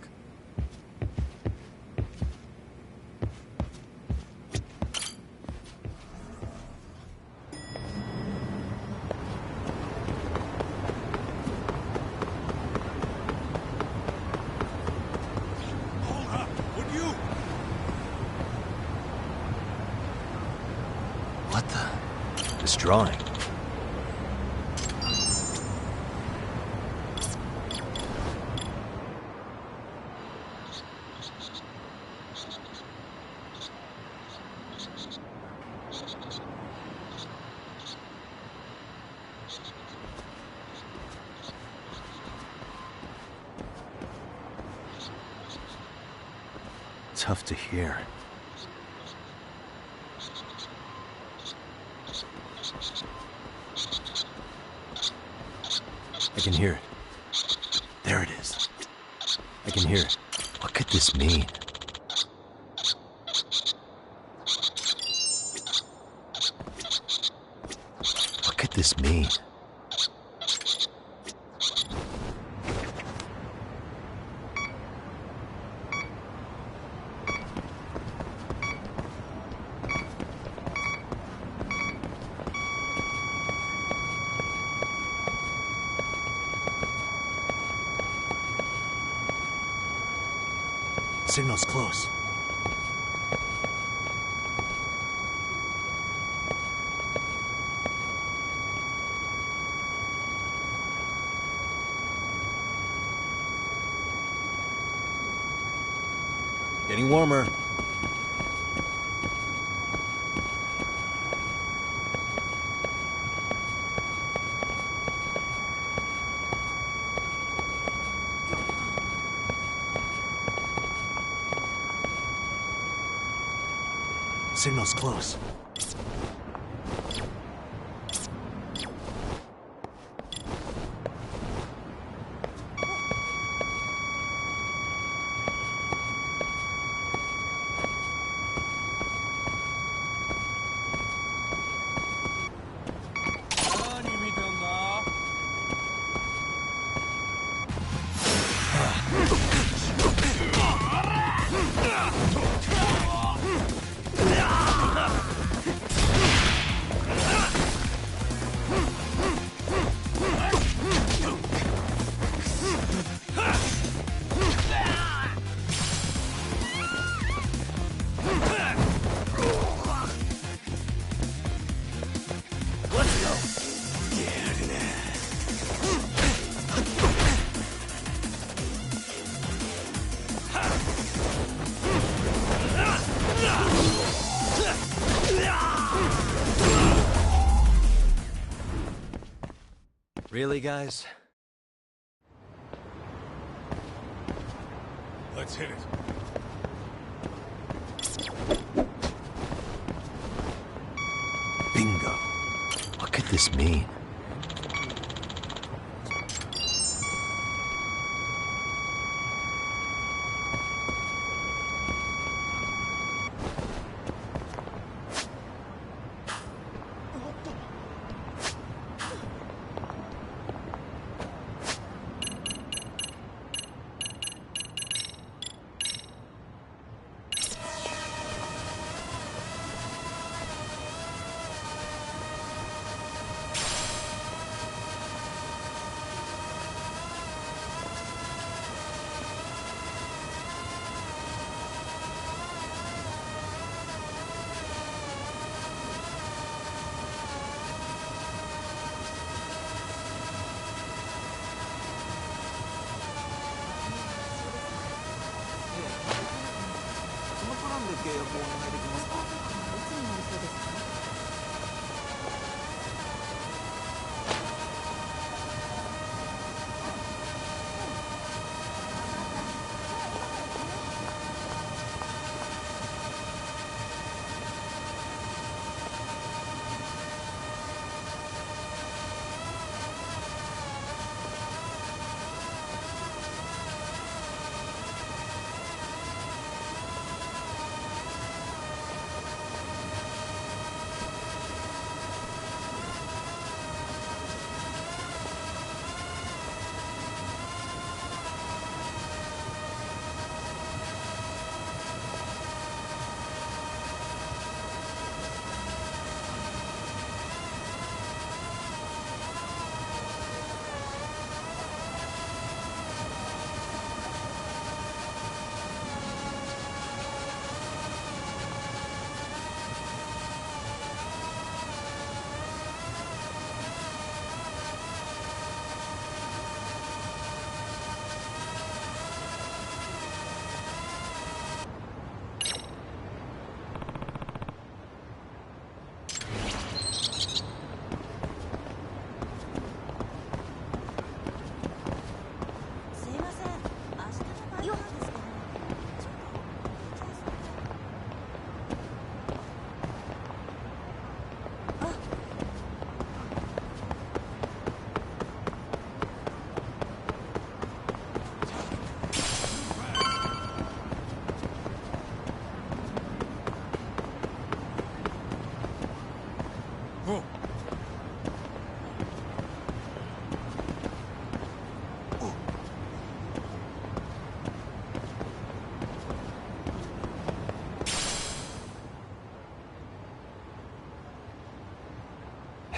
What the? This drawing. Tough to hear. I can hear it. There it is. I can hear it. What could this mean? What could this mean? Signal's close. Getting warmer. Signal's close. Really, guys? Let's hit it. Bingo. What could this mean?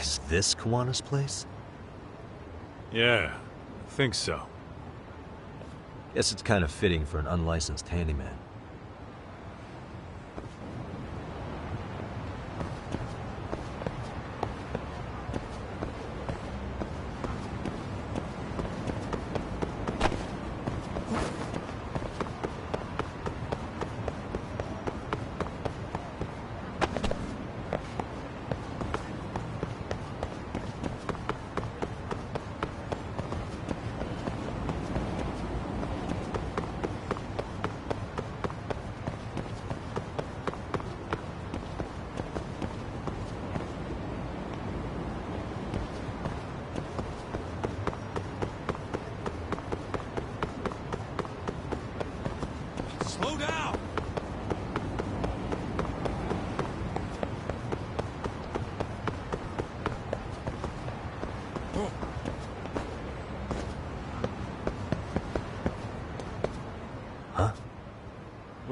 Is this Kawana's place? Yeah, I think so. Guess it's kind of fitting for an unlicensed handyman.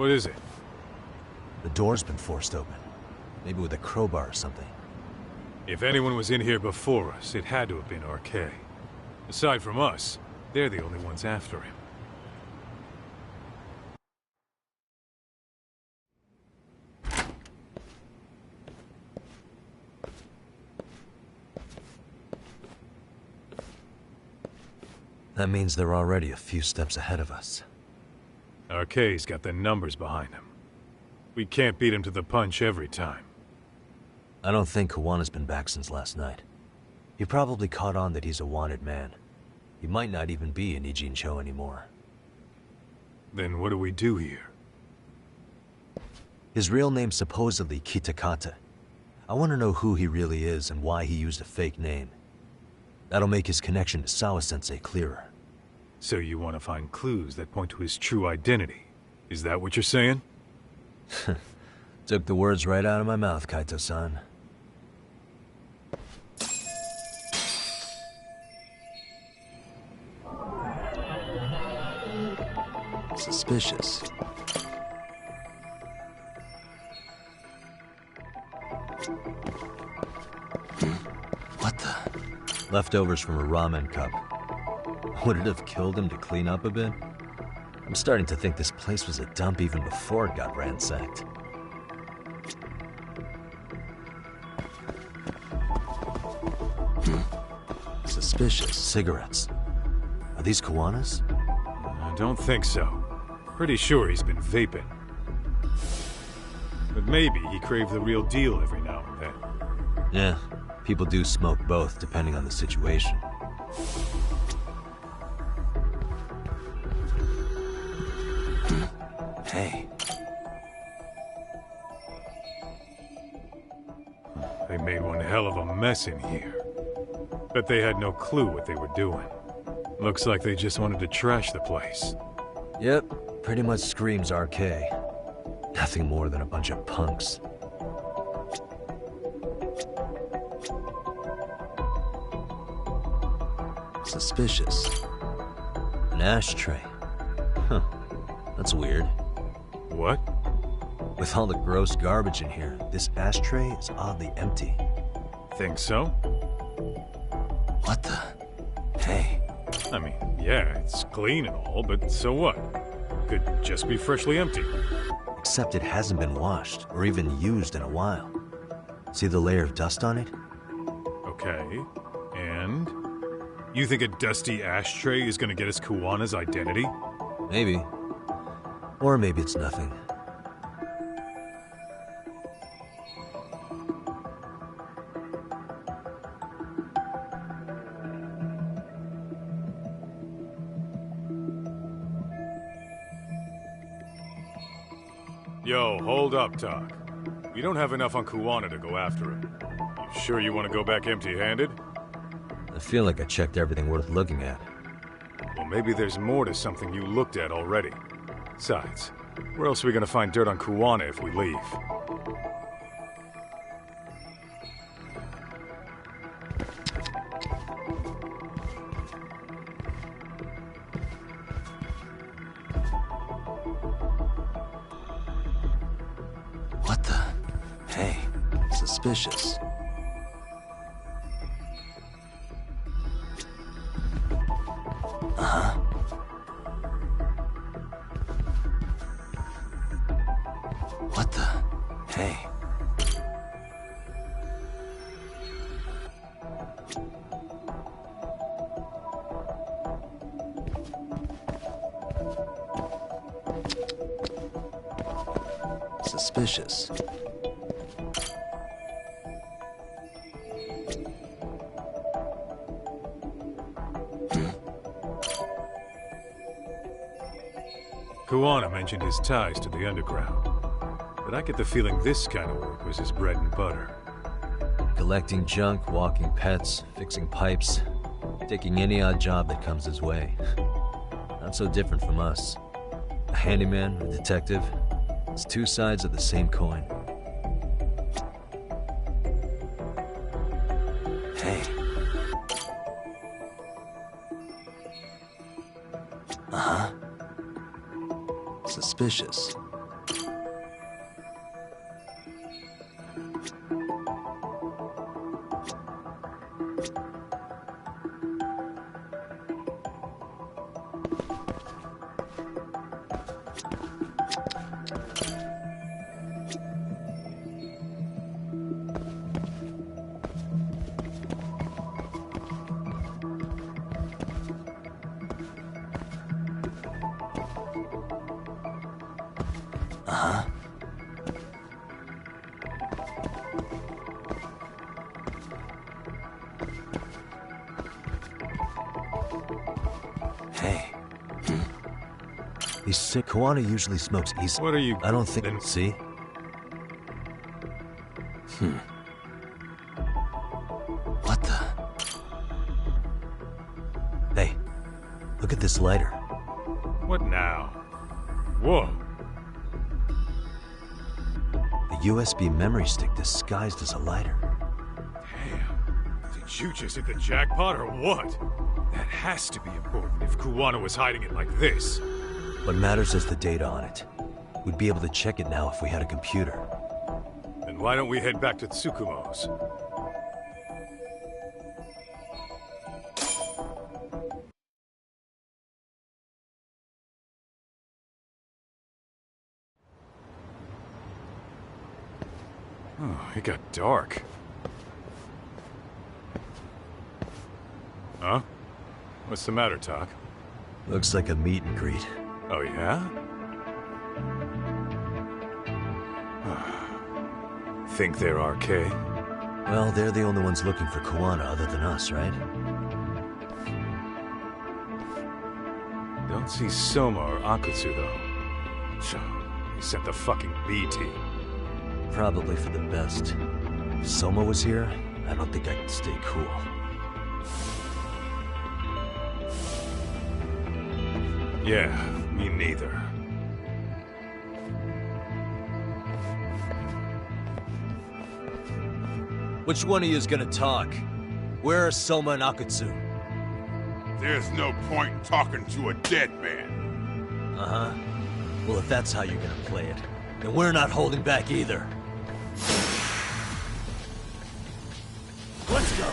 What is it? The door's been forced open. Maybe with a crowbar or something. If anyone was in here before us, it had to have been RK. Aside from us, they're the only ones after him. That means they're already a few steps ahead of us. RK's got the numbers behind him. We can't beat him to the punch every time. I don't think Kawana's been back since last night. He probably caught on that he's a wanted man. He might not even be in Ijincho anymore. Then what do we do here? His real name's supposedly Kitakata. I want to know who he really is and why he used a fake name. That'll make his connection to Sawa-sensei clearer. So you want to find clues that point to his true identity? Is that what you're saying? Took the words right out of my mouth, Kaito-san. Suspicious. What the? Leftovers from a ramen cup. Would it have killed him to clean up a bit? I'm starting to think this place was a dump even before it got ransacked. Suspicious. Cigarettes. Are these Kawana's? I don't think so. Pretty sure he's been vaping. But maybe he craved the real deal every now and then. Yeah, people do smoke both, depending on the situation. Hey. They made one hell of a mess in here. Bet they had no clue what they were doing. Looks like they just wanted to trash the place. Yep, pretty much screams RK. Nothing more than a bunch of punks. Suspicious. An ashtray. Huh. That's weird. What? With all the gross garbage in here, this ashtray is oddly empty. Think so? What the? Hey. I mean, yeah, it's clean and all, but so what? Could just be freshly empty. Except it hasn't been washed, or even used in a while. See the layer of dust on it? Okay, and? You think a dusty ashtray is gonna get us Kawana's identity? Maybe. Or maybe it's nothing. Yo, hold up, Talk. We don't have enough on Kuwana to go after him. You sure you want to go back empty-handed? I feel like I checked everything worth looking at. Well, maybe there's more to something you looked at already. Besides, where else are we gonna find dirt on Kuwana if we leave? What the? Hey, suspicious. Uh-huh. What the? Hey. Suspicious. Kuwana mentioned his ties to the underground, but I get the feeling this kind of work was his bread and butter. Collecting junk, walking pets, fixing pipes, taking any odd job that comes his way. Not so different from us. A handyman, a detective. It's two sides of the same coin. Hey. Uh-huh. Suspicious. Uh-huh. Hey. He's sick. Kuwana usually smokes easy. What are you... I don't think... See? What the... Hey. Look at this lighter. What now? Whoa. The USB memory stick disguised as a lighter. Damn. Did you just hit the jackpot or what? That has to be important if Kuwana was hiding it like this. What matters is the data on it. We'd be able to check it now if we had a computer. Then why don't we head back to Tsukumo's? Oh, it got dark. Huh? What's the matter, Tak? Looks like a meet and greet. Oh, yeah? Think they're RK? Well, they're the only ones looking for Kuwana other than us, right? Don't see Soma or Akutsu, though. So, he sent the fucking B team. Probably for the best. If Soma was here, I don't think I could stay cool. Yeah, me neither. Which one of you is gonna talk? Where are Soma and Akutsu? There's no point in talking to a dead man. Uh-huh. Well, if that's how you're gonna play it, then we're not holding back either. Let's go!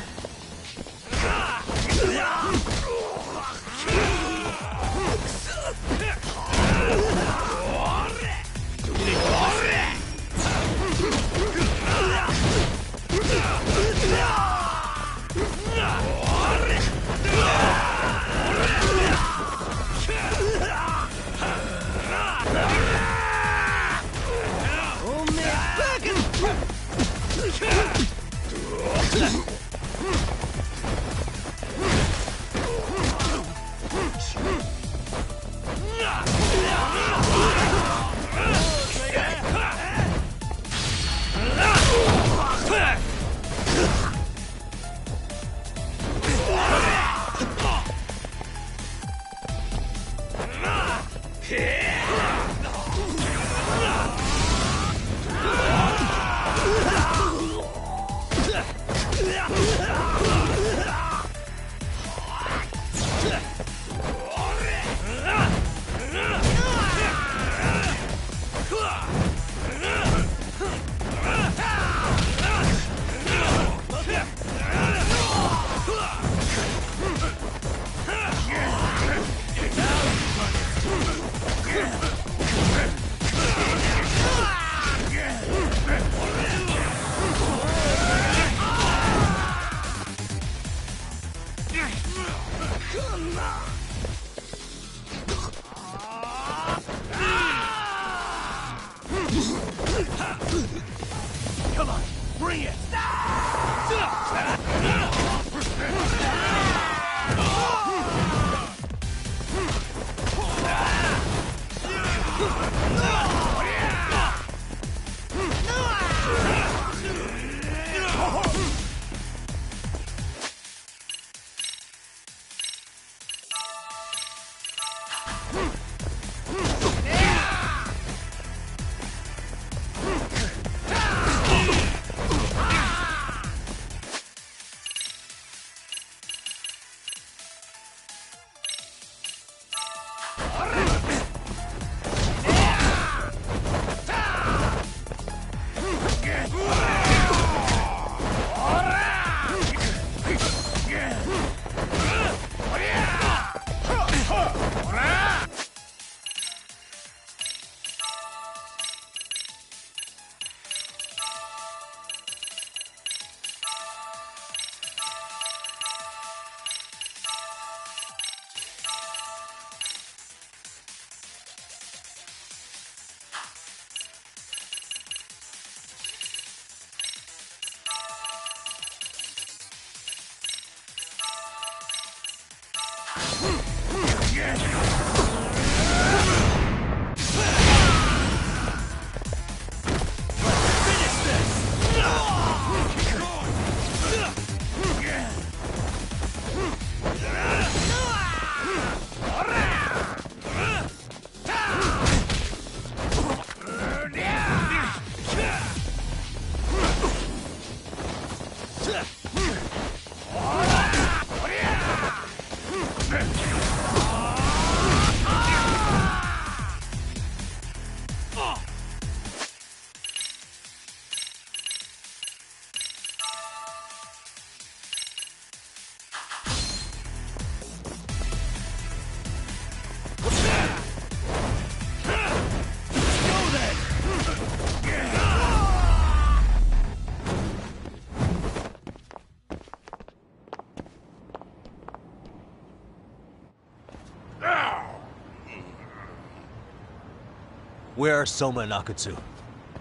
Where are Soma and Akutsu?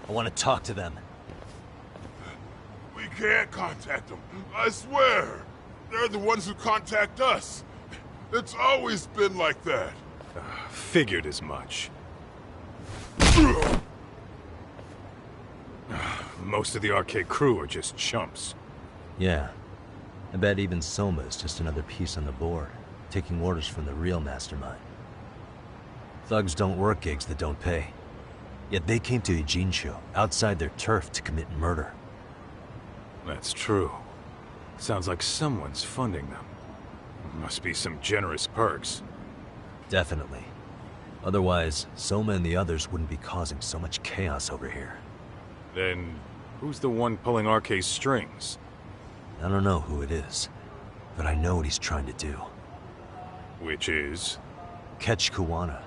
I want to talk to them. We can't contact them. I swear. They're the ones who contact us. It's always been like that. Figured as much. Most of the arcade crew are just chumps. Yeah. I bet even Soma is just another piece on the board, taking orders from the real mastermind. Thugs don't work gigs that don't pay. Yet they came to Ijincho, outside their turf, to commit murder. That's true. Sounds like someone's funding them. Must be some generous perks. Definitely. Otherwise, Soma and the others wouldn't be causing so much chaos over here. Then, who's the one pulling RK's strings? I don't know who it is, but I know what he's trying to do. Which is? Catch Kuwana.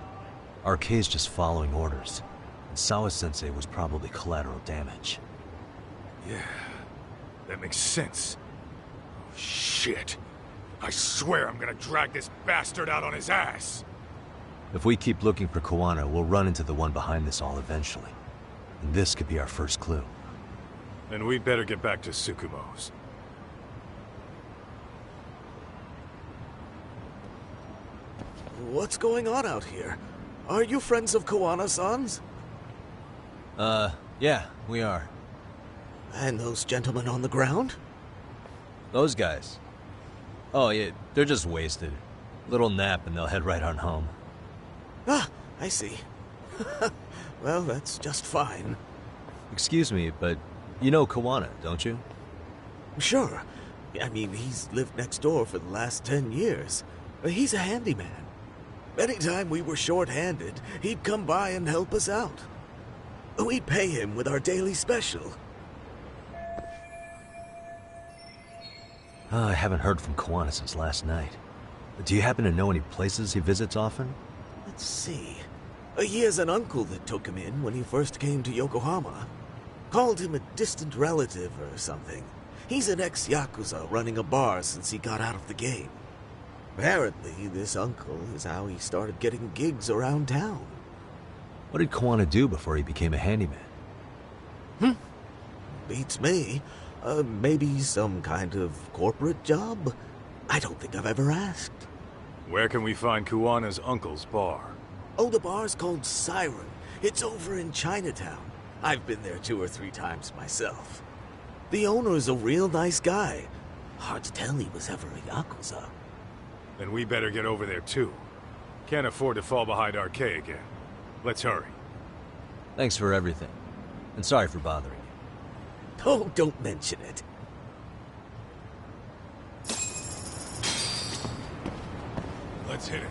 RK's just following orders. And Sawa-sensei was probably collateral damage. Yeah, that makes sense. Oh, shit. I swear I'm gonna drag this bastard out on his ass. If we keep looking for Kuwana, we'll run into the one behind this all eventually. And this could be our first clue. Then we'd better get back to Tsukumo's. What's going on out here? Are you friends of Kuwana-san's? Yeah, we are. And those gentlemen on the ground? Those guys? Oh, yeah, they're just wasted. Little nap and they'll head right on home. Ah, I see. Well, that's just fine. Excuse me, but you know Kuwana, don't you? Sure. I mean, he's lived next door for the last 10 years. He's a handyman. Anytime we were short-handed, he'd come by and help us out. We'd pay him with our daily special. I haven't heard from Kuwana since last night. Do you happen to know any places he visits often? Let's see. He has an uncle that took him in when he first came to Yokohama. Called him a distant relative or something. He's an ex-Yakuza running a bar since he got out of the game. Apparently, this uncle is how he started getting gigs around town. What did Kuwana do before he became a handyman? Beats me. Maybe some kind of corporate job? I don't think I've ever asked. Where can we find Kuwana's uncle's bar? Oh, the bar's called Siren. It's over in Chinatown. I've been there 2 or 3 times myself. The owner's a real nice guy. Hard to tell he was ever a Yakuza. Then we better get over there too. Can't afford to fall behind RK again. Let's hurry. Thanks for everything. And sorry for bothering you. Oh, don't mention it. Let's hit it.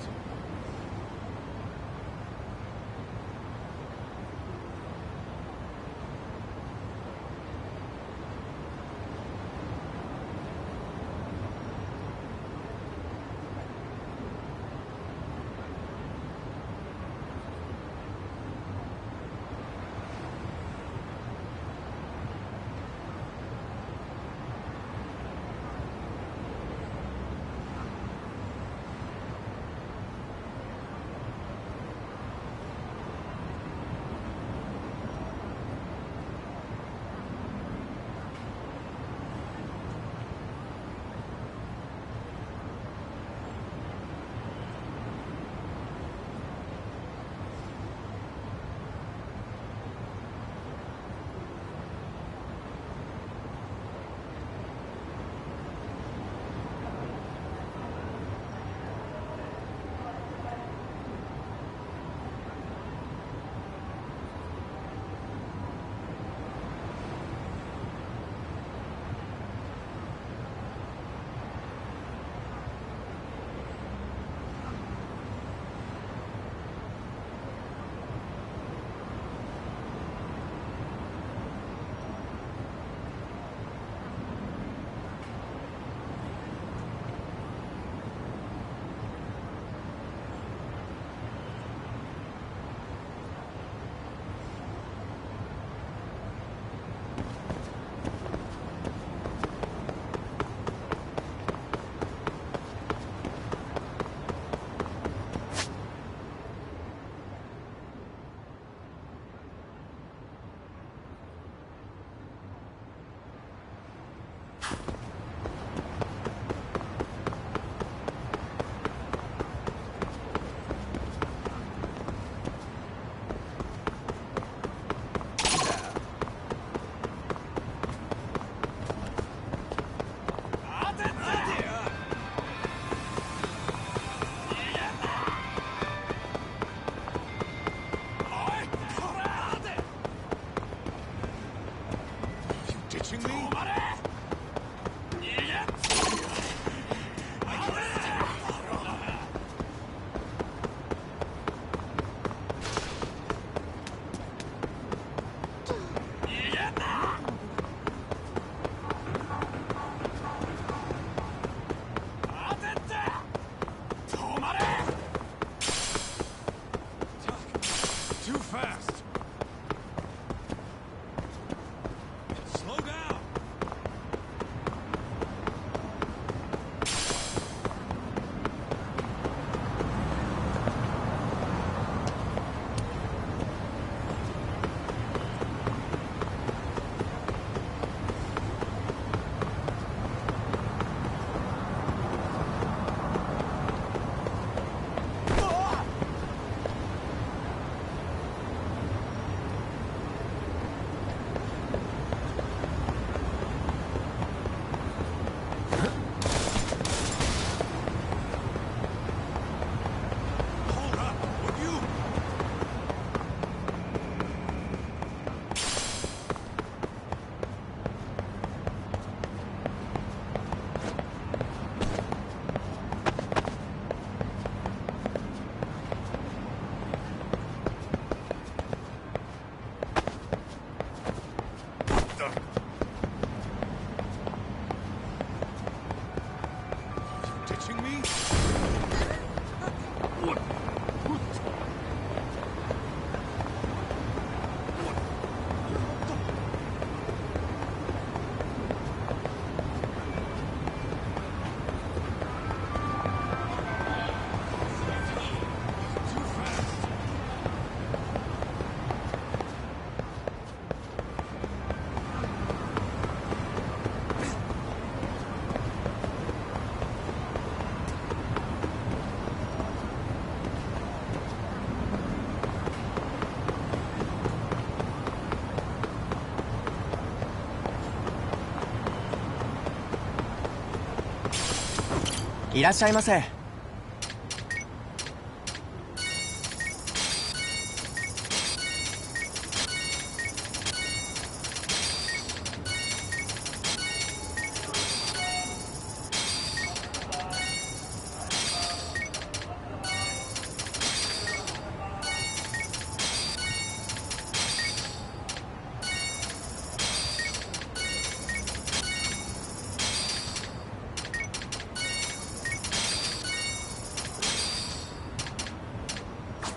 いらっしゃいませ。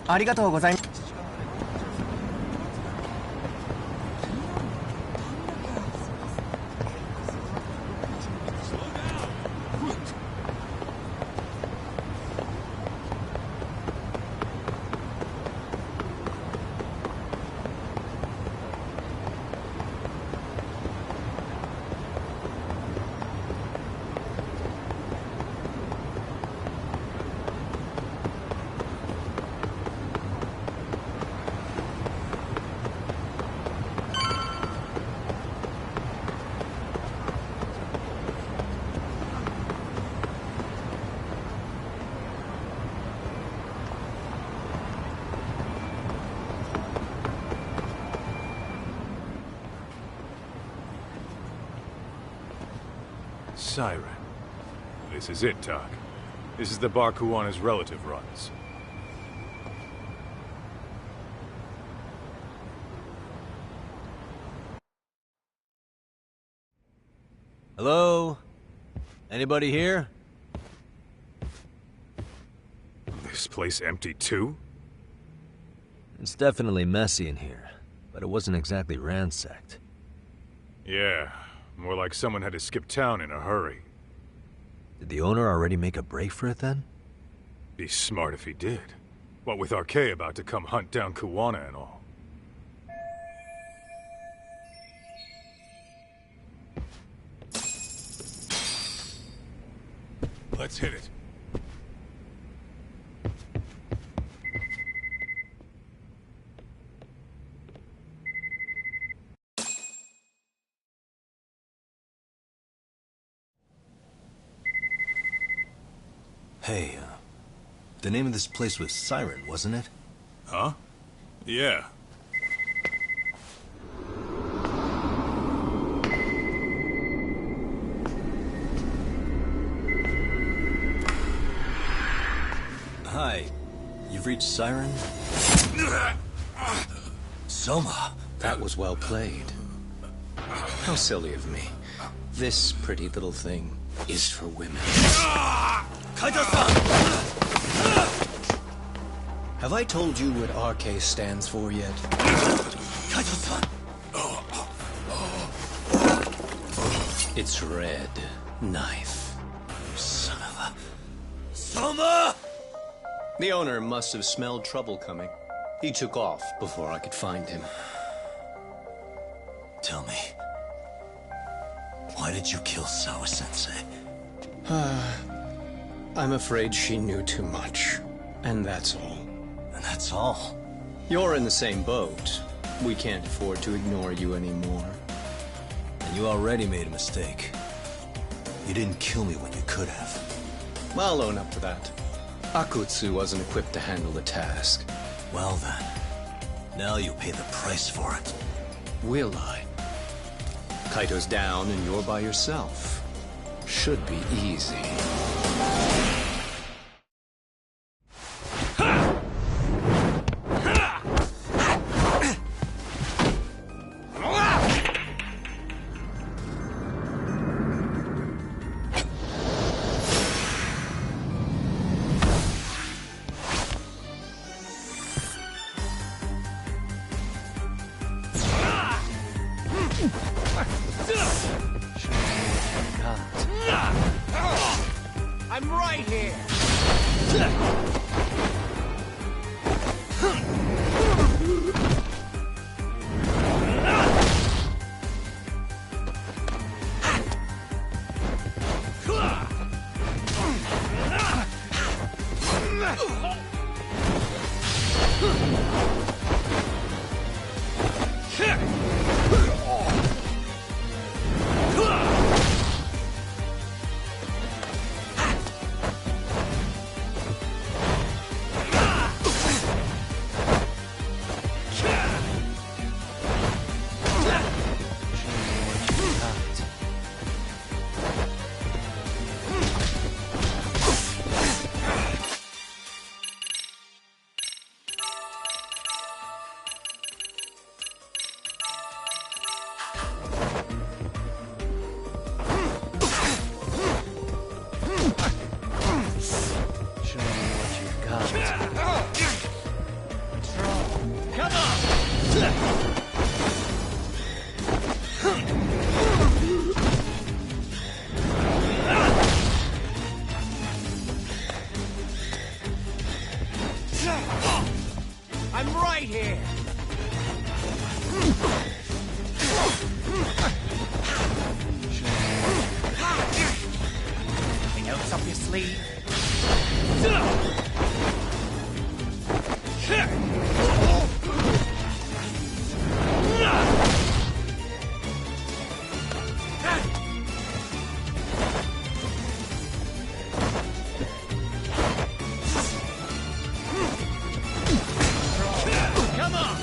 ありがとうございます。Siren. This is it, Doc. This is the bar Kuwana's relative runs. Hello? Anybody here? This place empty too? It's definitely messy in here, but it wasn't exactly ransacked. Yeah, more like someone had to skip town in a hurry. Did the owner already make a break for it then? Be smart if he did. What with RK about to come hunt down Kuwana and all. Let's hit it. Hey, the name of this place was Siren, wasn't it? Huh? Yeah. Hi. You've reached Siren? Soma! That was well played. How silly of me. This pretty little thing is for women. Kaito-san! Have I told you what RK stands for yet? Kaito-san! It's red knife. Son of a... Soma! The owner must have smelled trouble coming. He took off before I could find him. Tell me, why did you kill Sawa-sensei? I'm afraid she knew too much. And that's all. And that's all? You're in the same boat. We can't afford to ignore you anymore. And you already made a mistake. You didn't kill me when you could have. I'll own up to that. Akutsu wasn't equipped to handle the task. Well then, now you pay the price for it. Will I? Kaito's down and you're by yourself. Should be easy. I'm right here! sleeve. Come on!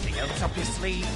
Anything else up your sleeve?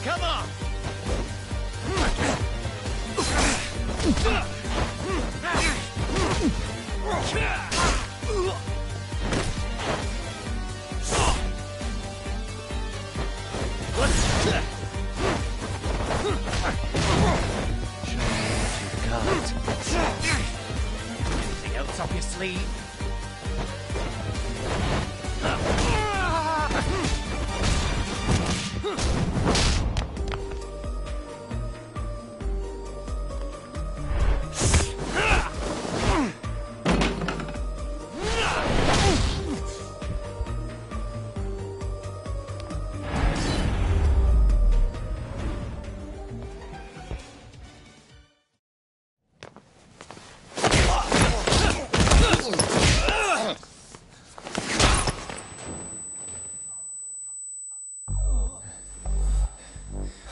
Come on! Anything else up your sleeve?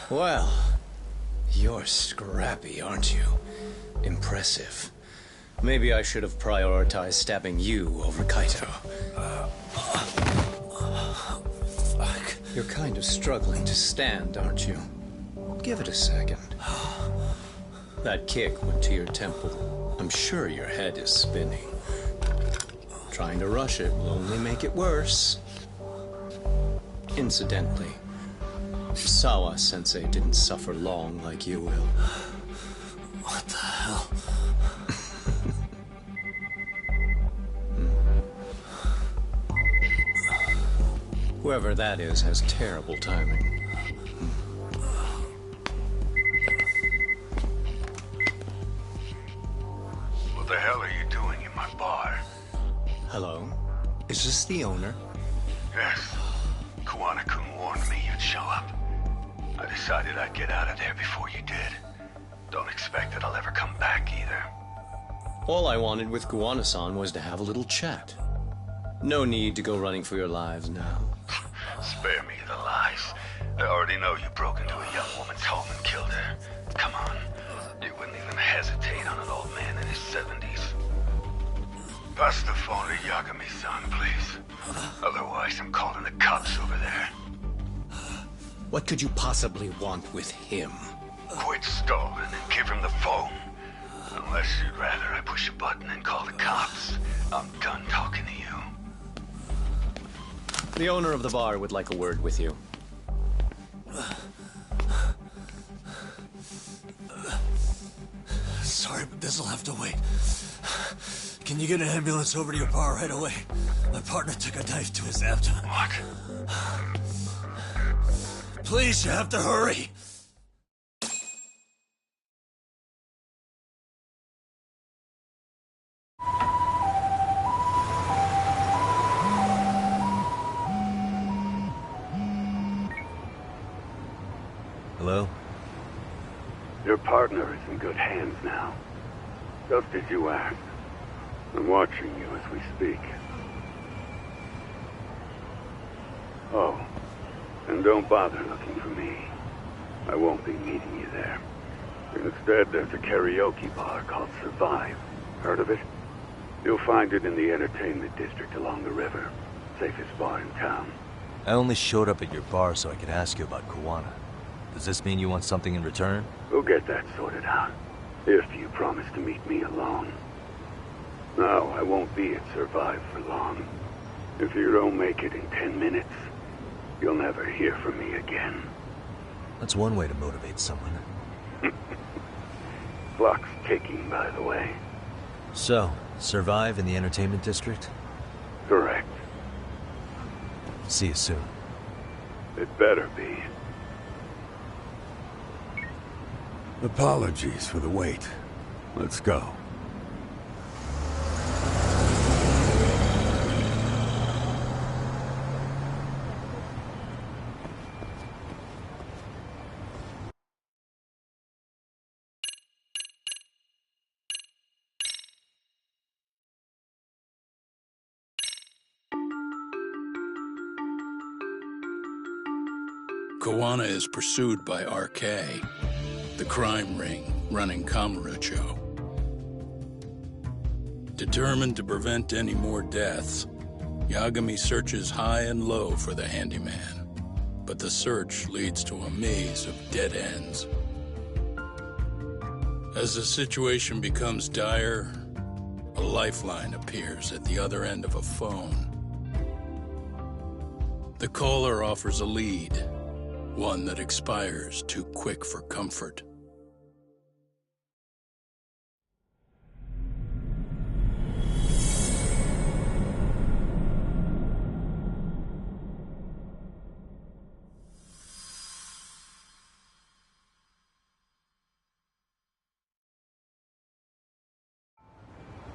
Well, you're scrappy, aren't you? Impressive. Maybe I should have prioritized stabbing you over Kaito. Fuck. You're kind of struggling to stand, aren't you? Give it a second. That kick went to your temple. I'm sure your head is spinning. Trying to rush it will only make it worse. Incidentally, Sawa-sensei didn't suffer long like you will. What the hell? Whoever that is has terrible timing. What the hell are you doing in my bar? Hello? Is this the owner? Yes. Kuwana-kun warned me you'd show up. I decided I'd get out of there before you did. Don't expect that I'll ever come back either. All I wanted with Kuwana-san was to have a little chat. No need to go running for your lives now. Spare me the lies. I already know you broke into a young woman's home and killed her. Come on. You wouldn't even hesitate on an old man in his 70s. Pass the phone to Yagami-san, please. Otherwise, I'm calling the cops over there. What could you possibly want with him? Quit stalling and give him the phone. Unless you'd rather I push a button and call the cops. I'm done talking to you. The owner of the bar would like a word with you. Sorry, but this'll have to wait. Can you get an ambulance over to your bar right away? My partner took a knife to his abdomen. What? Please, you have to hurry. Hello? Your partner is in good hands now. Just as you asked. I'm watching you as we speak. Oh, and don't bother looking for me. I won't be meeting you there. Instead, there's a karaoke bar called Survive. Heard of it? You'll find it in the entertainment district along the river. Safest bar in town. I only showed up at your bar so I could ask you about Kuwana. Does this mean you want something in return? We'll get that sorted out. If you promise to meet me alone. No, I won't be at Survive for long. If you don't make it in 10 minutes, you'll never hear from me again. That's one way to motivate someone. Clock's ticking, by the way. So, Survive in the entertainment district? Correct. See you soon. It better be. Apologies for the wait. Let's go. Kuwana is pursued by RK, the crime ring running Kamurocho. Determined to prevent any more deaths, Yagami searches high and low for the handyman, but the search leads to a maze of dead ends. As the situation becomes dire, a lifeline appears at the other end of a phone. The caller offers a lead, one that expires too quick for comfort.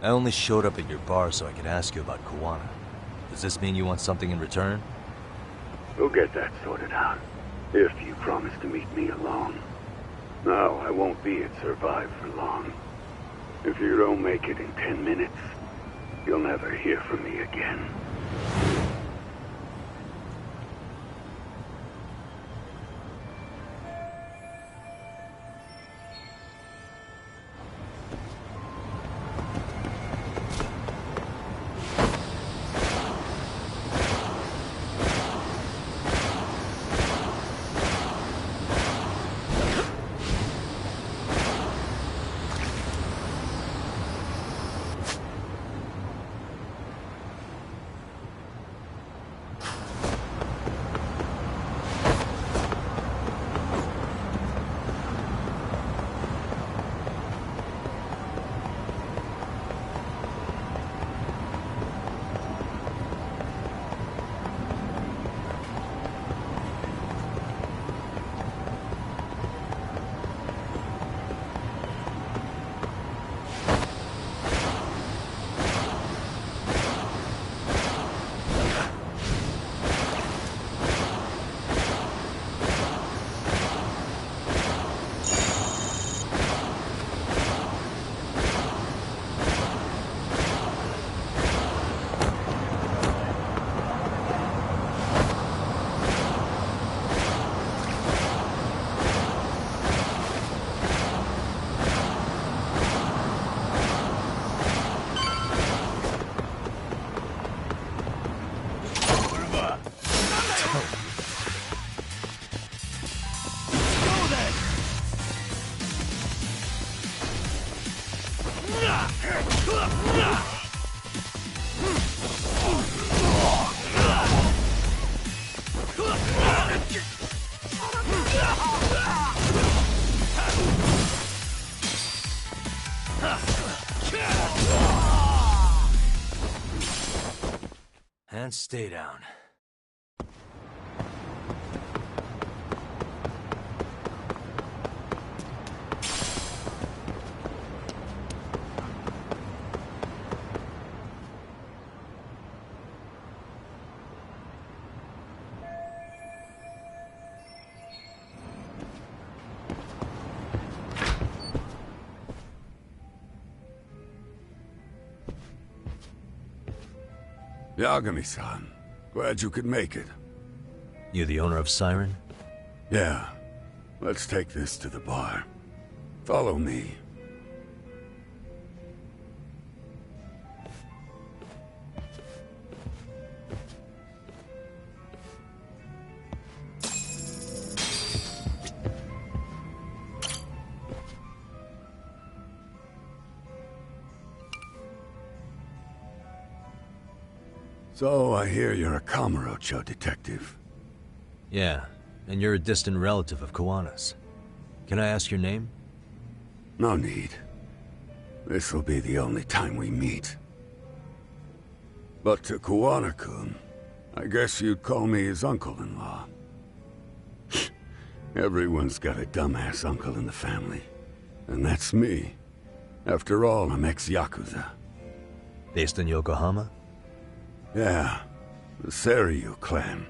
I only showed up at your bar so I could ask you about Kuwana. Does this mean you want something in return? We'll get that sorted out. If you promise to meet me alone. No, I won't be at Survive for long. If you don't make it in 10 minutes, you'll never hear from me again. And stay down. Yagami-san, glad you could make it. You the owner of Siren? Yeah. Let's take this to the bar. Follow me. So, I hear you're a Kamurocho detective. Yeah, and you're a distant relative of Kawana's. Can I ask your name? No need. This'll be the only time we meet. But to Kawana-kun, I guess you'd call me his uncle-in-law. Everyone's got a dumbass uncle in the family. And that's me. After all, I'm ex-Yakuza. Based in Yokohama? Yeah, the Seiryu clan.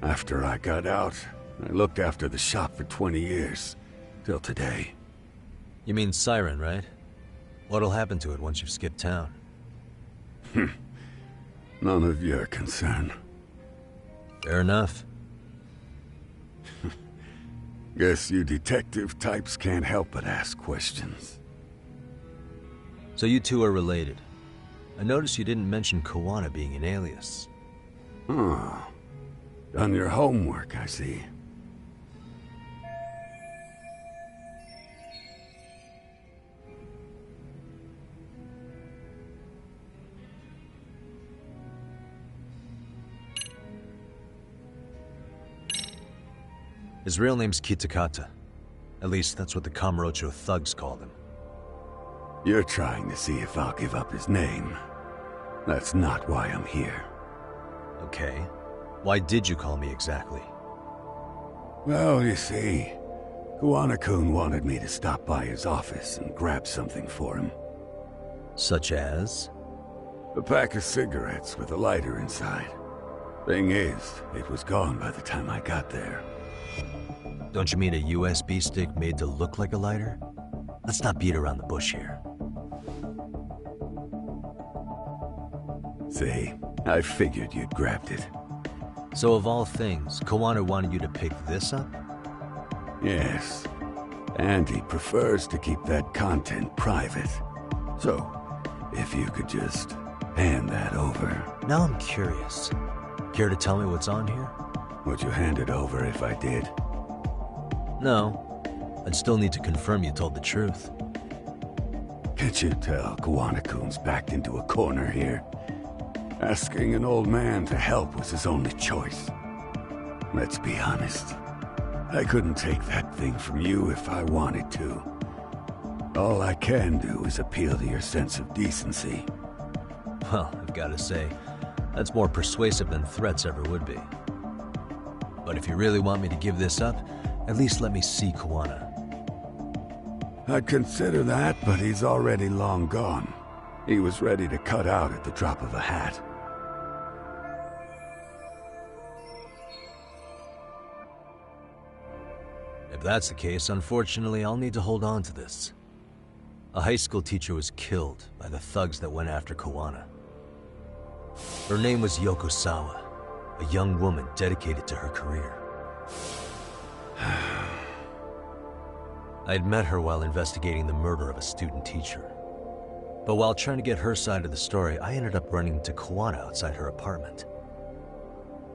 After I got out, I looked after the shop for 20 years. Till today. You mean Siren, right? What'll happen to it once you've skipped town? None of your concern. Fair enough. Guess you detective types can't help but ask questions. So you two are related. I noticed you didn't mention Kawana being an alias. Oh. Done your homework, I see. His real name's Kitakata. At least that's what the Kamurocho thugs called him. You're trying to see if I'll give up his name. That's not why I'm here. Okay. Why did you call me exactly? Well, you see, Kawana-kun wanted me to stop by his office and grab something for him. Such as? A pack of cigarettes with a lighter inside. Thing is, it was gone by the time I got there. Don't you mean a USB stick made to look like a lighter? Let's not beat around the bush here. See, I figured you'd grabbed it. So of all things, Kawana wanted you to pick this up? Yes. And he prefers to keep that content private. So, if you could just hand that over. Now I'm curious. Care to tell me what's on here? Would you hand it over if I did? No. I'd still need to confirm you told the truth. Can't you tell Kawana-kun's backed into a corner here? Asking an old man to help was his only choice. Let's be honest. I couldn't take that thing from you if I wanted to. All I can do is appeal to your sense of decency. Well, I've got to say, that's more persuasive than threats ever would be. But if you really want me to give this up, at least let me see Kawana. I'd consider that, but he's already long gone. He was ready to cut out at the drop of a hat. If that's the case, unfortunately, I'll need to hold on to this. A high school teacher was killed by the thugs that went after Kawana. Her name was Yoko Sawa, a young woman dedicated to her career. I'd met her while investigating the murder of a student teacher. But while trying to get her side of the story, I ended up running into Kawana outside her apartment.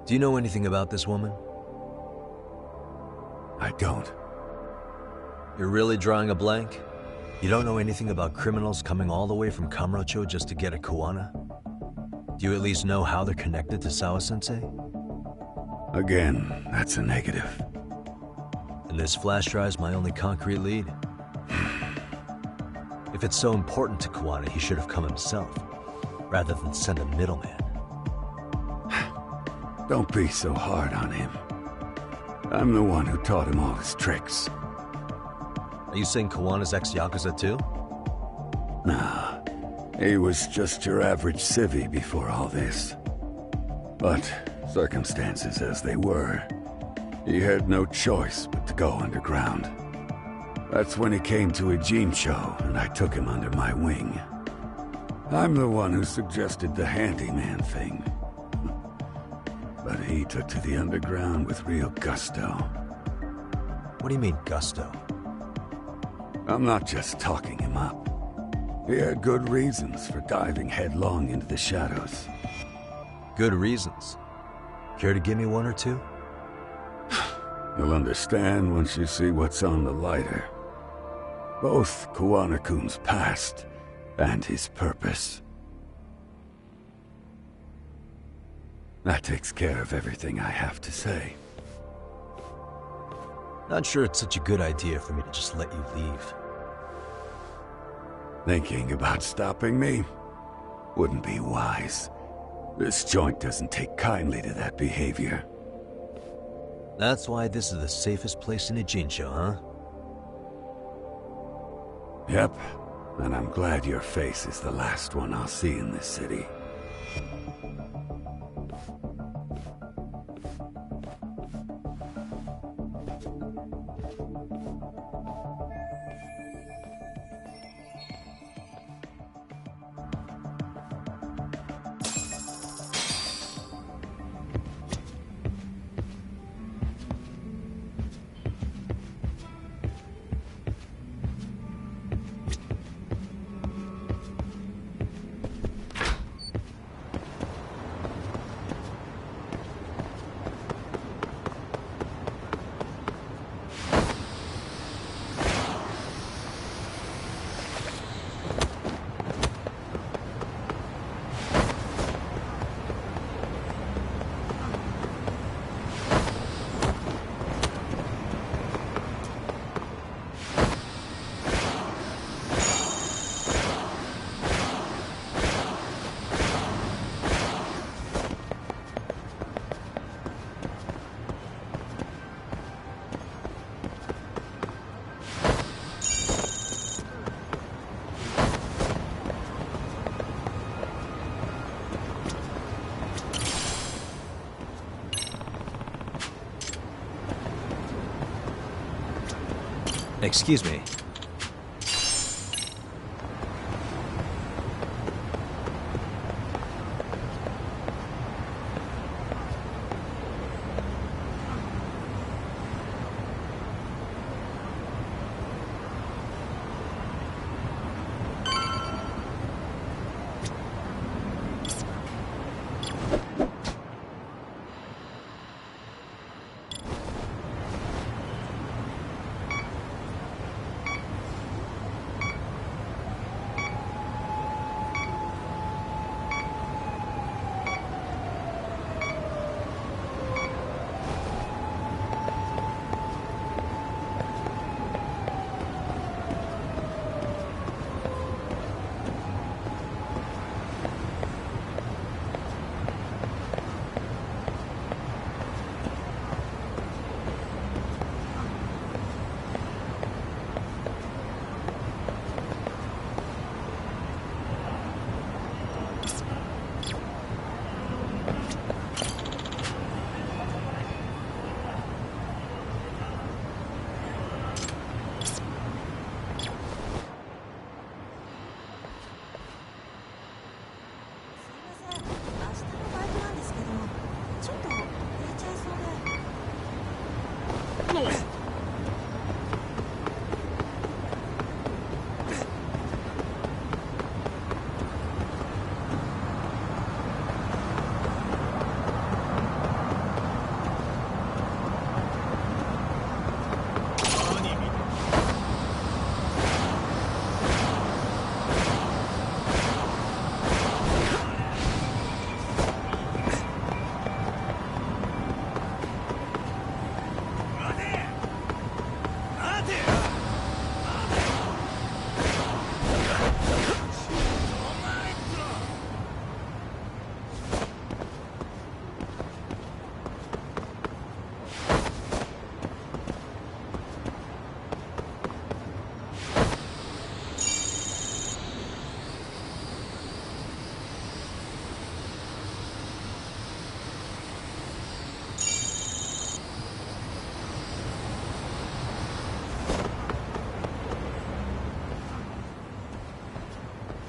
Do you know anything about this woman? I don't. You're really drawing a blank? You don't know anything about criminals coming all the way from Kamurocho just to get at Kawana? Do you at least know how they're connected to Sawa-sensei? Again, that's a negative. And this flash drive's my only concrete lead. If it's so important to Kawana, he should have come himself, rather than send a middleman. Don't be so hard on him. I'm the one who taught him all his tricks. Are you saying Kawana's ex-Yakuza too? Nah, he was just your average civvy before all this. But circumstances as they were, he had no choice but to go underground. That's when he came to a Jincho, and I took him under my wing. I'm the one who suggested the handyman thing. But he took to the underground with real gusto. What do you mean, gusto? I'm not just talking him up. He had good reasons for diving headlong into the shadows. Good reasons? Care to give me one or two? You'll understand once you see what's on the lighter. Both Kawana-kun's past and his purpose. That takes care of everything I have to say. Not sure it's such a good idea for me to just let you leave. Thinking about stopping me wouldn't be wise. This joint doesn't take kindly to that behavior. That's why this is the safest place in Ijincho, huh? Yep, and I'm glad your face is the last one I'll see in this city. Excuse me.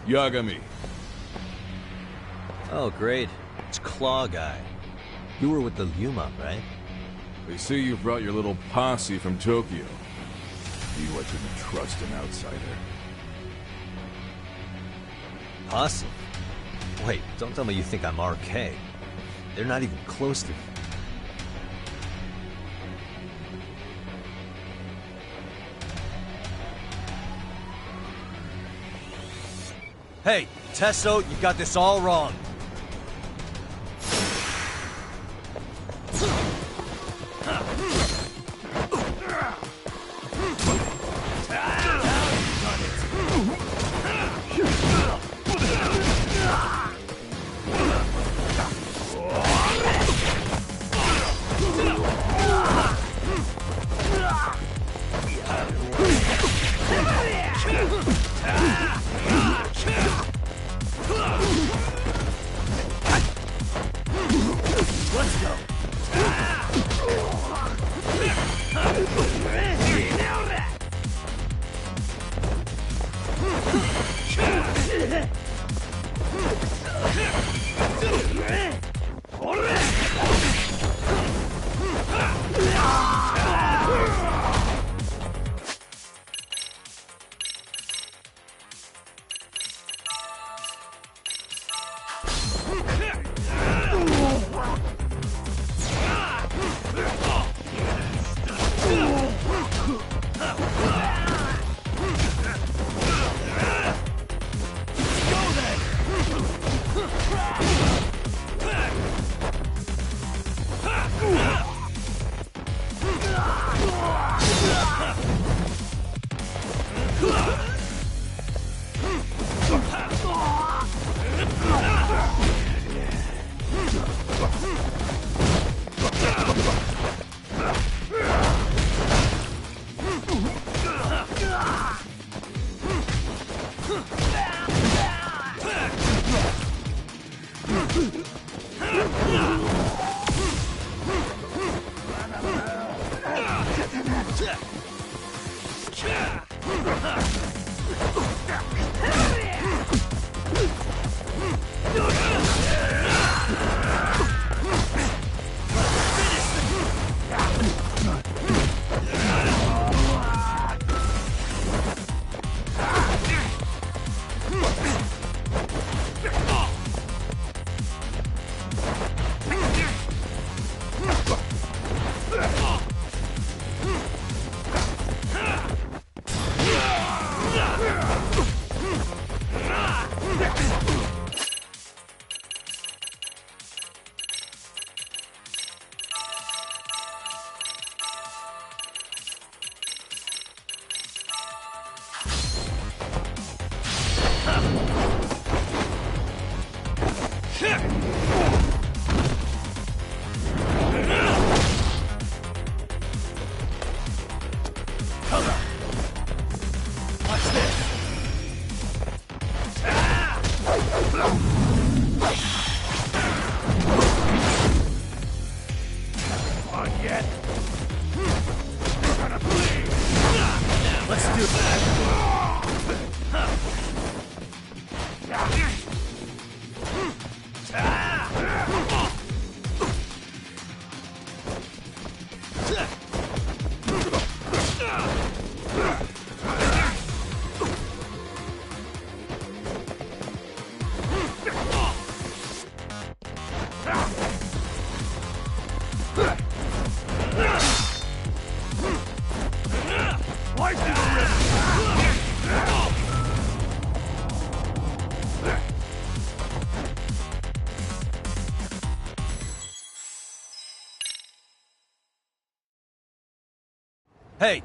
Yagami. Oh, great. It's Claw Guy. You were with the Yuma, right? They say you brought your little posse from Tokyo. You I couldn't trust an outsider. Posse? Wait, don't tell me you think I'm RK. They're not even close to me. Hey, Tesso, you got this all wrong. Hey!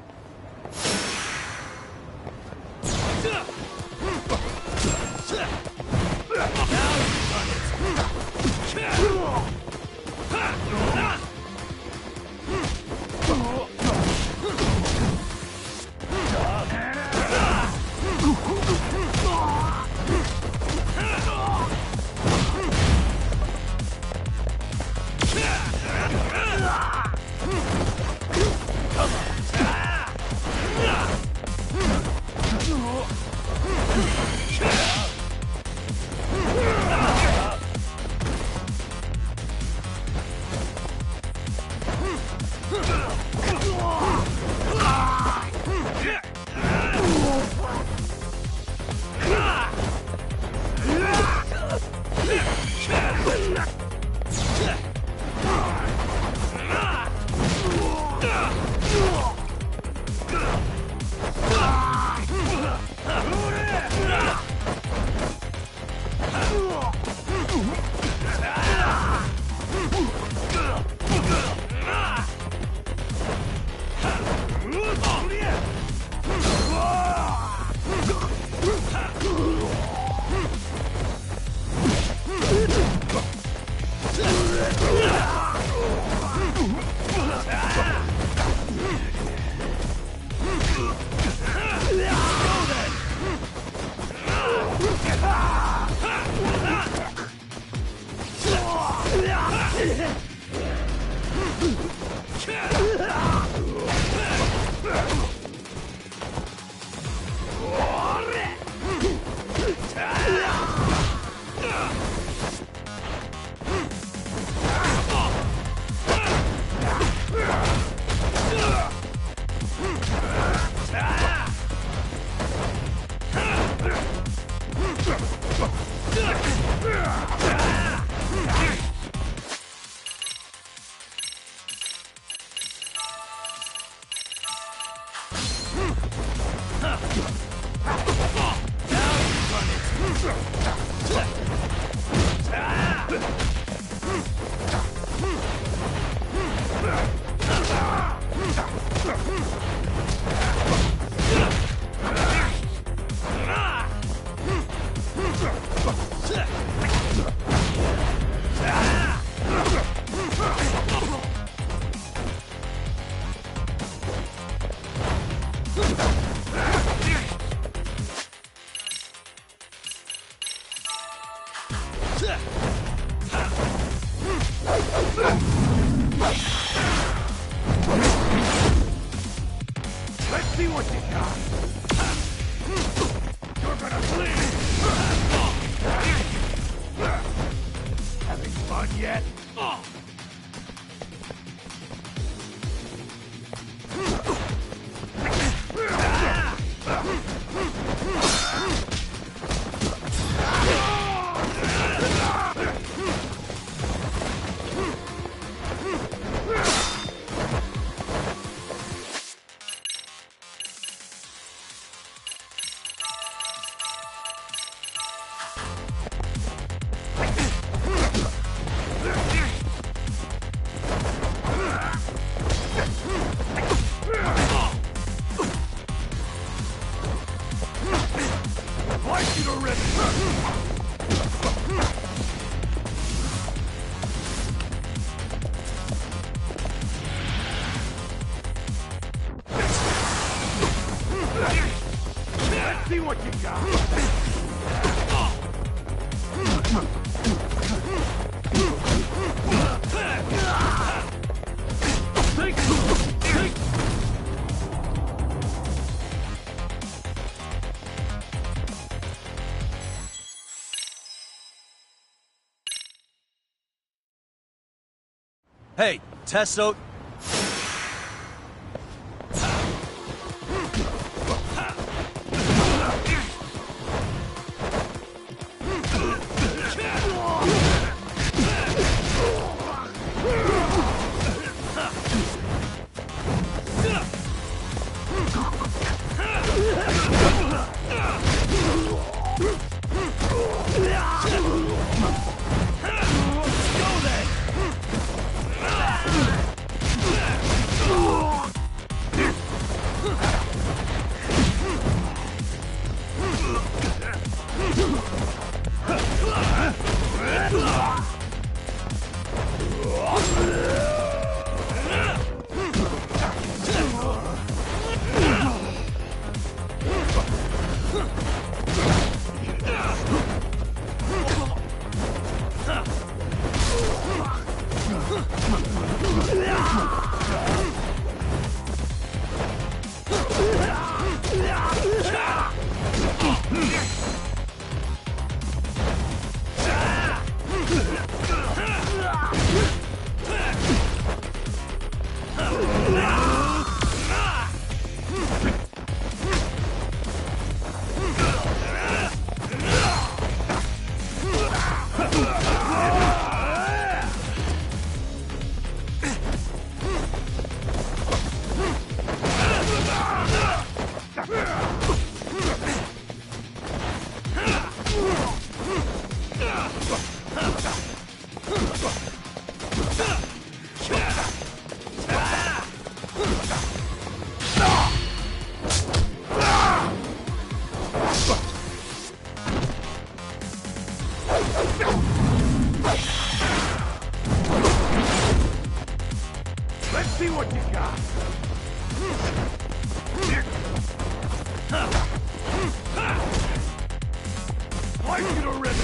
Let's see what you got. You're gonna bleed. Having fun yet? Like it already! Let's see what you Hey, Testo. Let's see what you got. Like it already.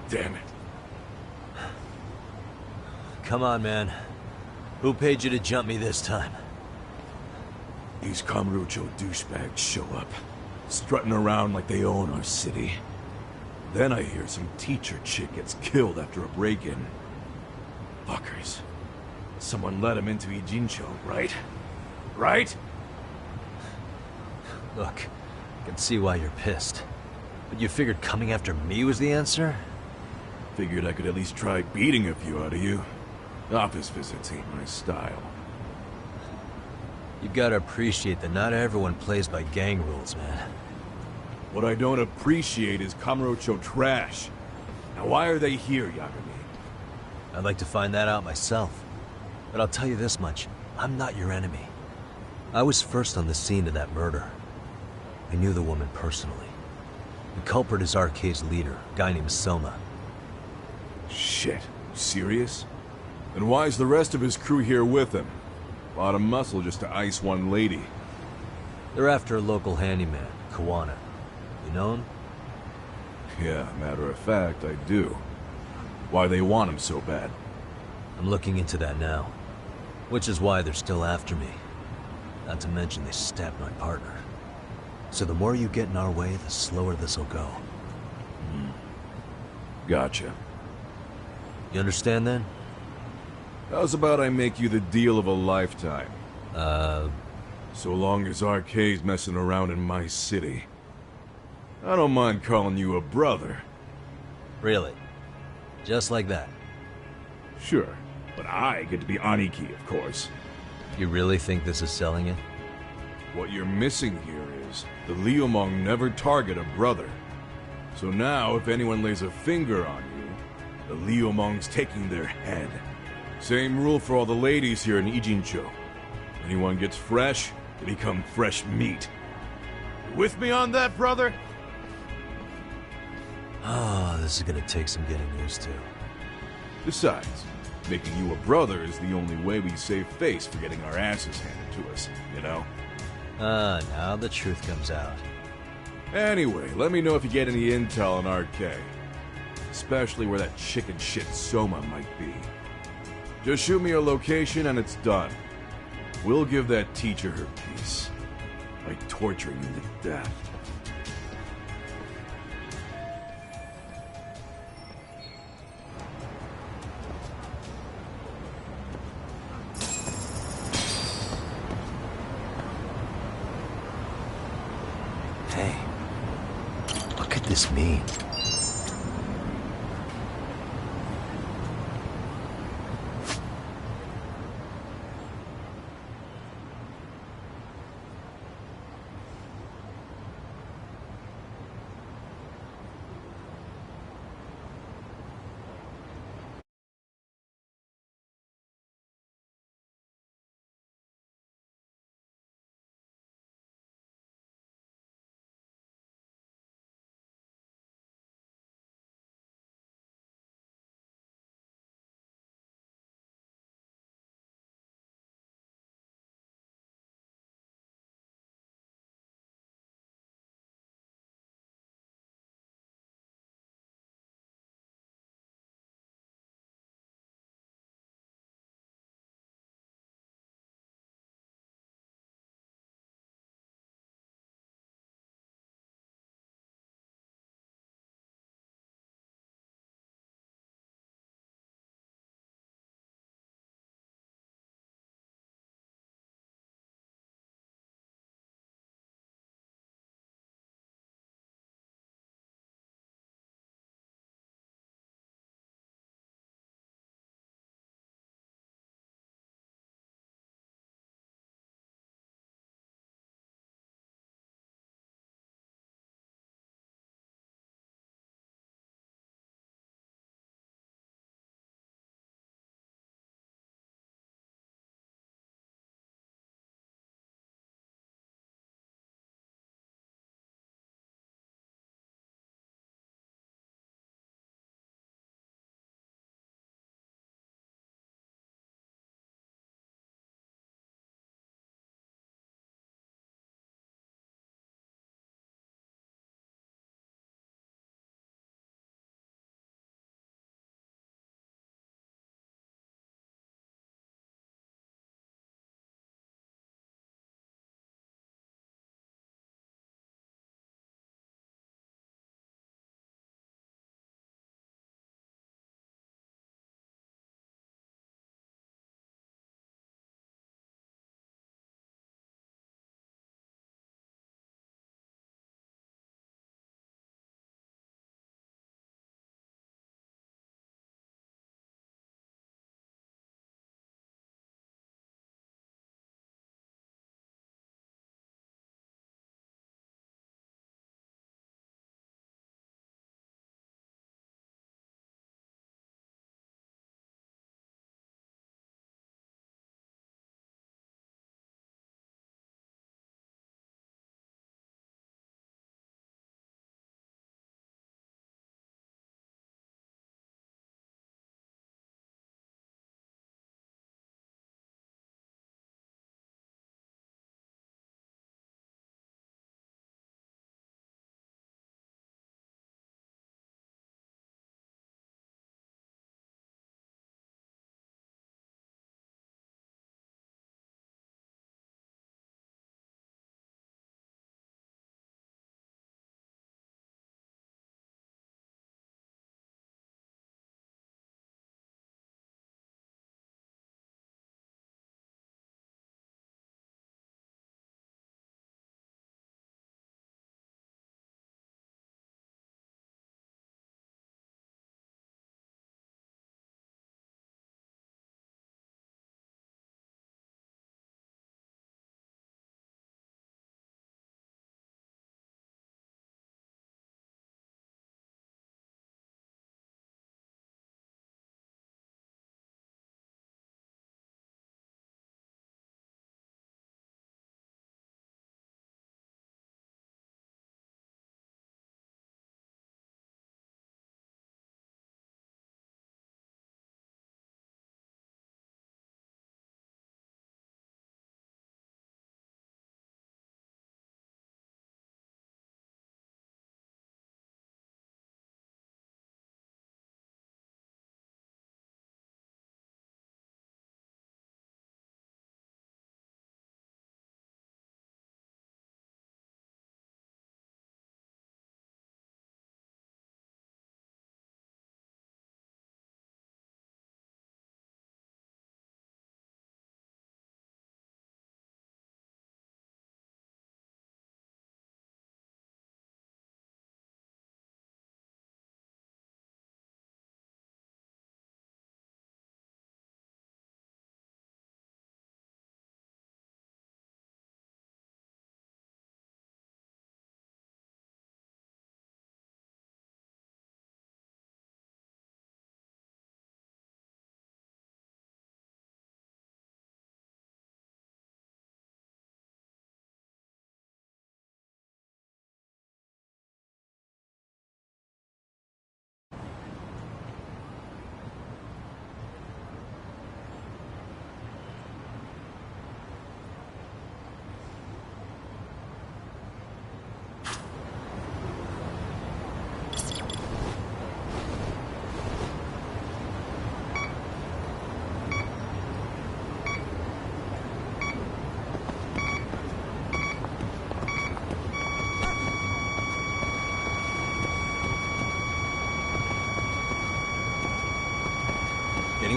Damn it. Come on, man. Who paid you to jump me this time? These Kamurocho douchebags show up, strutting around like they own our city. Then I hear some teacher chick gets killed after a break-in. Fuckers. Someone let him into Ijincho, right? Right? Look, I can see why you're pissed. But you figured coming after me was the answer? Figured I could at least try beating a few out of you. Office visits ain't my style. You gotta appreciate that not everyone plays by gang rules, man. What I don't appreciate is Kamurocho trash. Now why are they here, Yagami? I'd like to find that out myself. But I'll tell you this much, I'm not your enemy. I was first on the scene of that murder. I knew the woman personally. The culprit is RK's leader, a guy named Soma. Shit, you serious? Then why is the rest of his crew here with him? A lot of muscle just to ice one lady. They're after a local handyman, Kawana. You know him? Yeah, matter of fact, I do. Why they want him so bad? I'm looking into that now. Which is why they're still after me. Not to mention they stabbed my partner. So the more you get in our way, the slower this'll go. Gotcha. You understand then? How's about I make you the deal of a lifetime? So long as RK's messing around in my city. I don't mind calling you a brother. Really? Just like that? Sure, but I get to be Aniki, of course. You really think this is selling it? What you're missing here is the Liumong never target a brother. So now, if anyone lays a finger on you, The Liumongs taking their head. Same rule for all the ladies here in Ijincho. Anyone gets fresh, they become fresh meat. You with me on that, brother? Ah, this is gonna take some getting used to. Besides, making you a brother is the only way we save face for getting our asses handed to us, you know? Now the truth comes out. Anyway, let me know if you get any intel on RK. Especially where that chicken shit Soma might be. Just shoot me your location and it's done. We'll give that teacher her piece. By torturing him to death. Hey, what could this mean?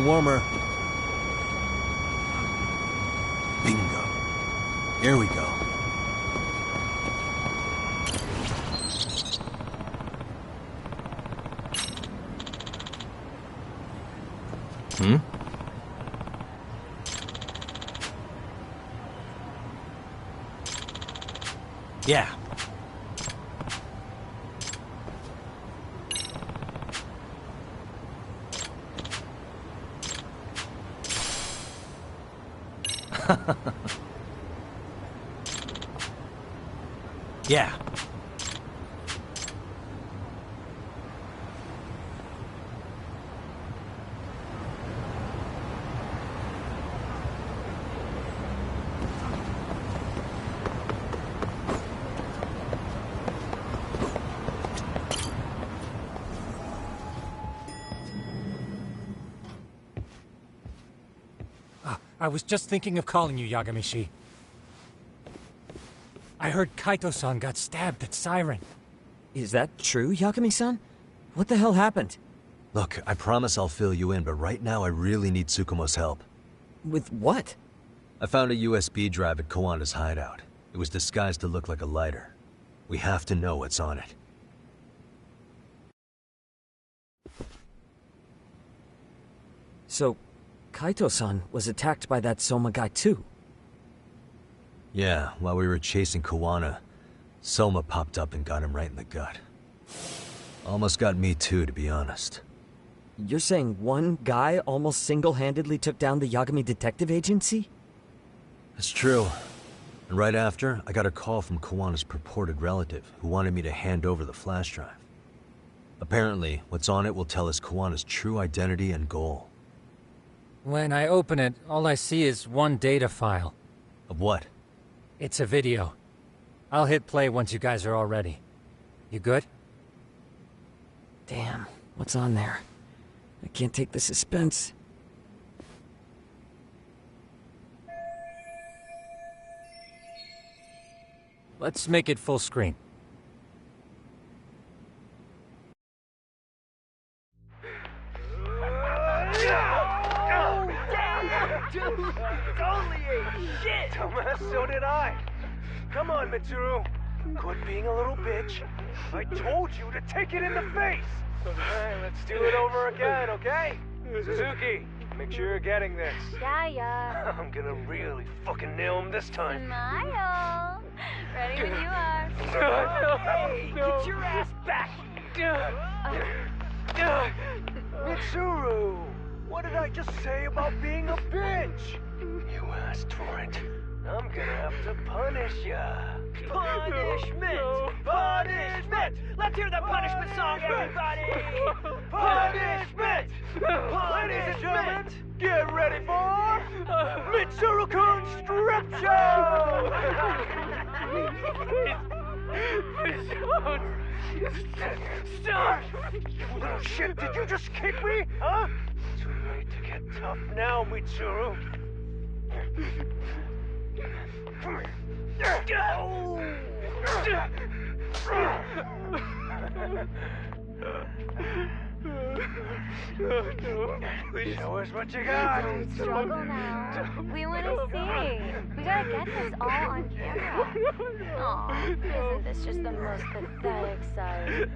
getting warmer. Bingo. Here we go. Hmm? Yeah. Yeah. I was just thinking of calling you, Yagami-shi. I heard Kaito-san got stabbed at Siren. Is that true, Yagami-san? What the hell happened? Look, I promise I'll fill you in, but right now I really need Tsukumo's help. With what? I found a USB drive at Kawana's hideout. It was disguised to look like a lighter. We have to know what's on it. So, Kaito-san was attacked by that Soma guy too? Yeah, while we were chasing Kawana, Soma popped up and got him right in the gut. Almost got me too, to be honest. You're saying one guy almost single-handedly took down the Yagami Detective Agency? That's true. And right after, I got a call from Kawana's purported relative, who wanted me to hand over the flash drive. Apparently, what's on it will tell us Kawana's true identity and goal. When I open it, all I see is one data file. Of what? It's a video. I'll hit play once you guys are all ready. You good? Damn, what's on there? I can't take the suspense. Let's make it full screen. Dude, only ate shit! Dumbass, so did I. Come on, Mitsuru. Quit being a little bitch. I told you to take it in the face! Alright, let's do it over again, okay? Suzuki, make sure you're getting this. Yeah. I'm gonna really fucking nail him this time. Smile. Ready when you are. Hey, get your ass back! Mitsuru! What did I just say about being a bitch? You asked for it. I'm gonna have to punish ya. Punishment! Punishment! Let's hear the punishment song, everybody! Punishment! Ladies and gentlemen, get ready for Mitsuru-kun Strip Show! Stop! You little shit, did you just kick me? Huh? Too late to get tough now, Mitsuru. Show us what you got. Don't struggle now. We want to see. We gotta get this all on camera. Aw, isn't this just the most pathetic sight?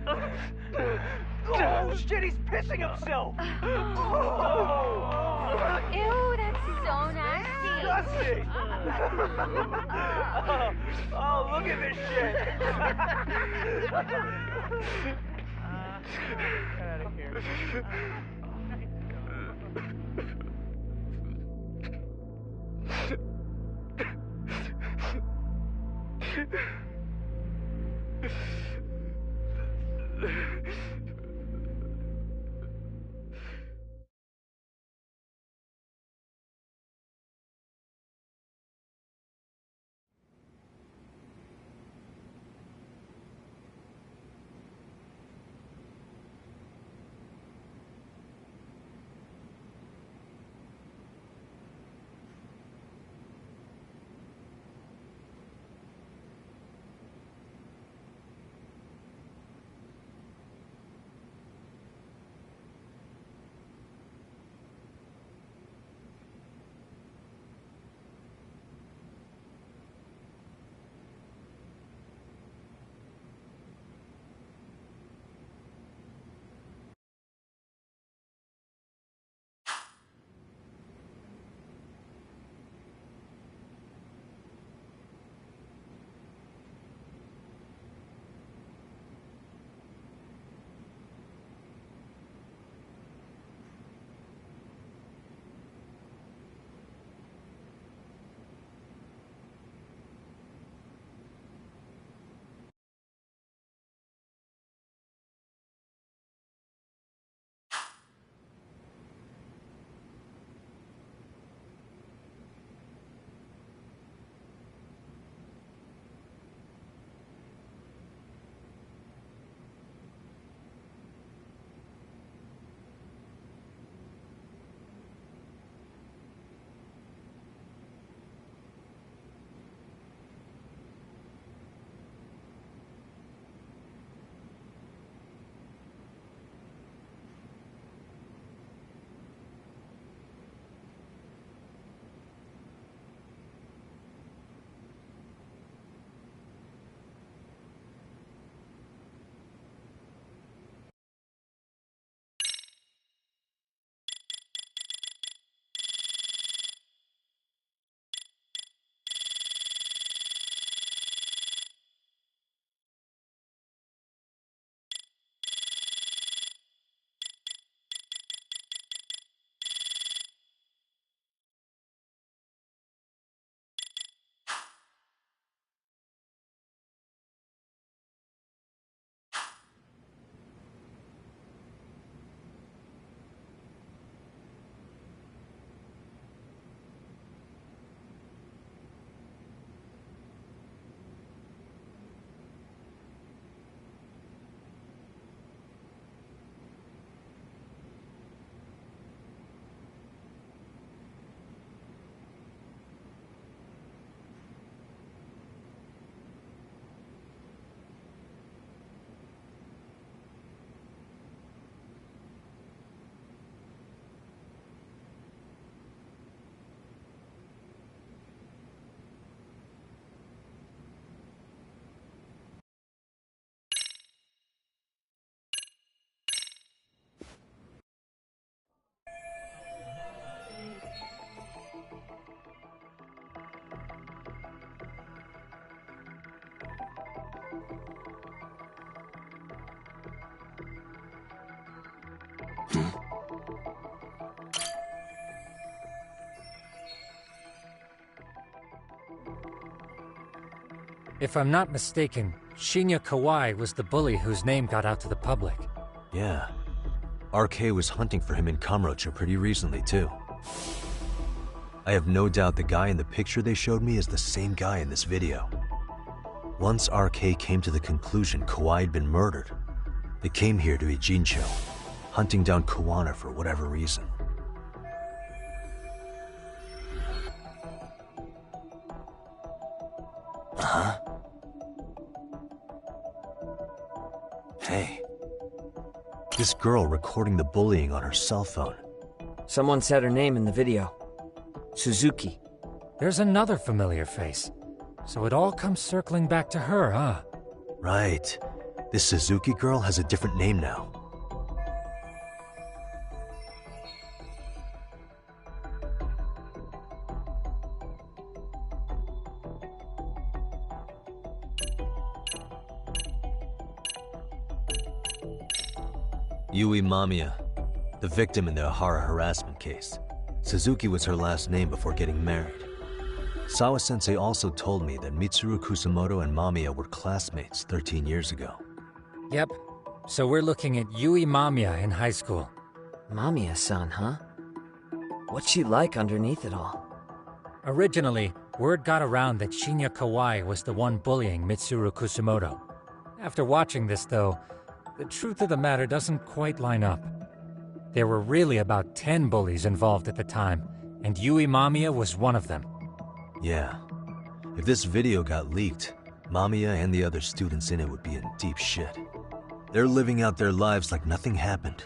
Oh shit, he's pissing himself! Ew, that's so nasty. Disgusting! Oh, look at this shit! Out of here. If I'm not mistaken, Shinya Kawai was the bully whose name got out to the public. Yeah. RK was hunting for him in Kamurocho pretty recently, too. I have no doubt the guy in the picture they showed me is the same guy in this video. Once RK came to the conclusion Kawai had been murdered, they came here to Ijincho, hunting down Kawana for whatever reason. Uh-huh. Hey. This girl recording the bullying on her cell phone. Someone said her name in the video. Suzuki. There's another familiar face. So it all comes circling back to her, huh? Right. This Suzuki girl has a different name now. Yui Mamiya, the victim in the Ahara harassment case. Suzuki was her last name before getting married. Sawa-sensei also told me that Mitsuru Kusamoto and Mamiya were classmates 13 years ago. Yep. So we're looking at Yui Mamiya in high school. Mamiya-san, huh? What's she like underneath it all? Originally, word got around that Shinya Kawai was the one bullying Mitsuru Kusamoto. After watching this, though, the truth of the matter doesn't quite line up. There were really about 10 bullies involved at the time, and Yui Mamiya was one of them. Yeah. If this video got leaked, Mamiya and the other students in it would be in deep shit. They're living out their lives like nothing happened,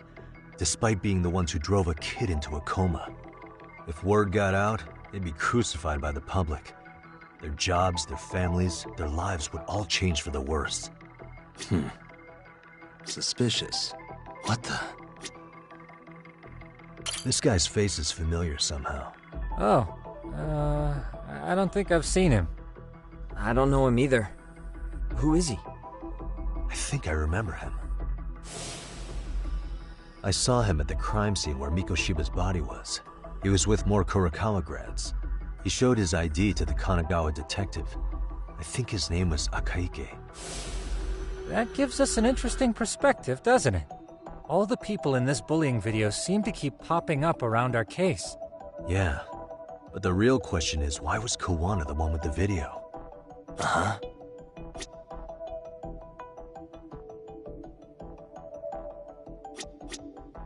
despite being the ones who drove a kid into a coma. If word got out, they'd be crucified by the public. Their jobs, their families, their lives would all change for the worse. Suspicious. What the? This guy's face is familiar somehow. Oh, I don't think I've seen him. I don't know him either. Who is he? I think I remember him. I saw him at the crime scene where Mikoshiba's body was. He was with more Kurokawa grads. He showed his ID to the Kanagawa detective. I think his name was Akaike. That gives us an interesting perspective, doesn't it? All the people in this bullying video seem to keep popping up around our case. Yeah, but the real question is, why was Kawana the one with the video? Uh-huh.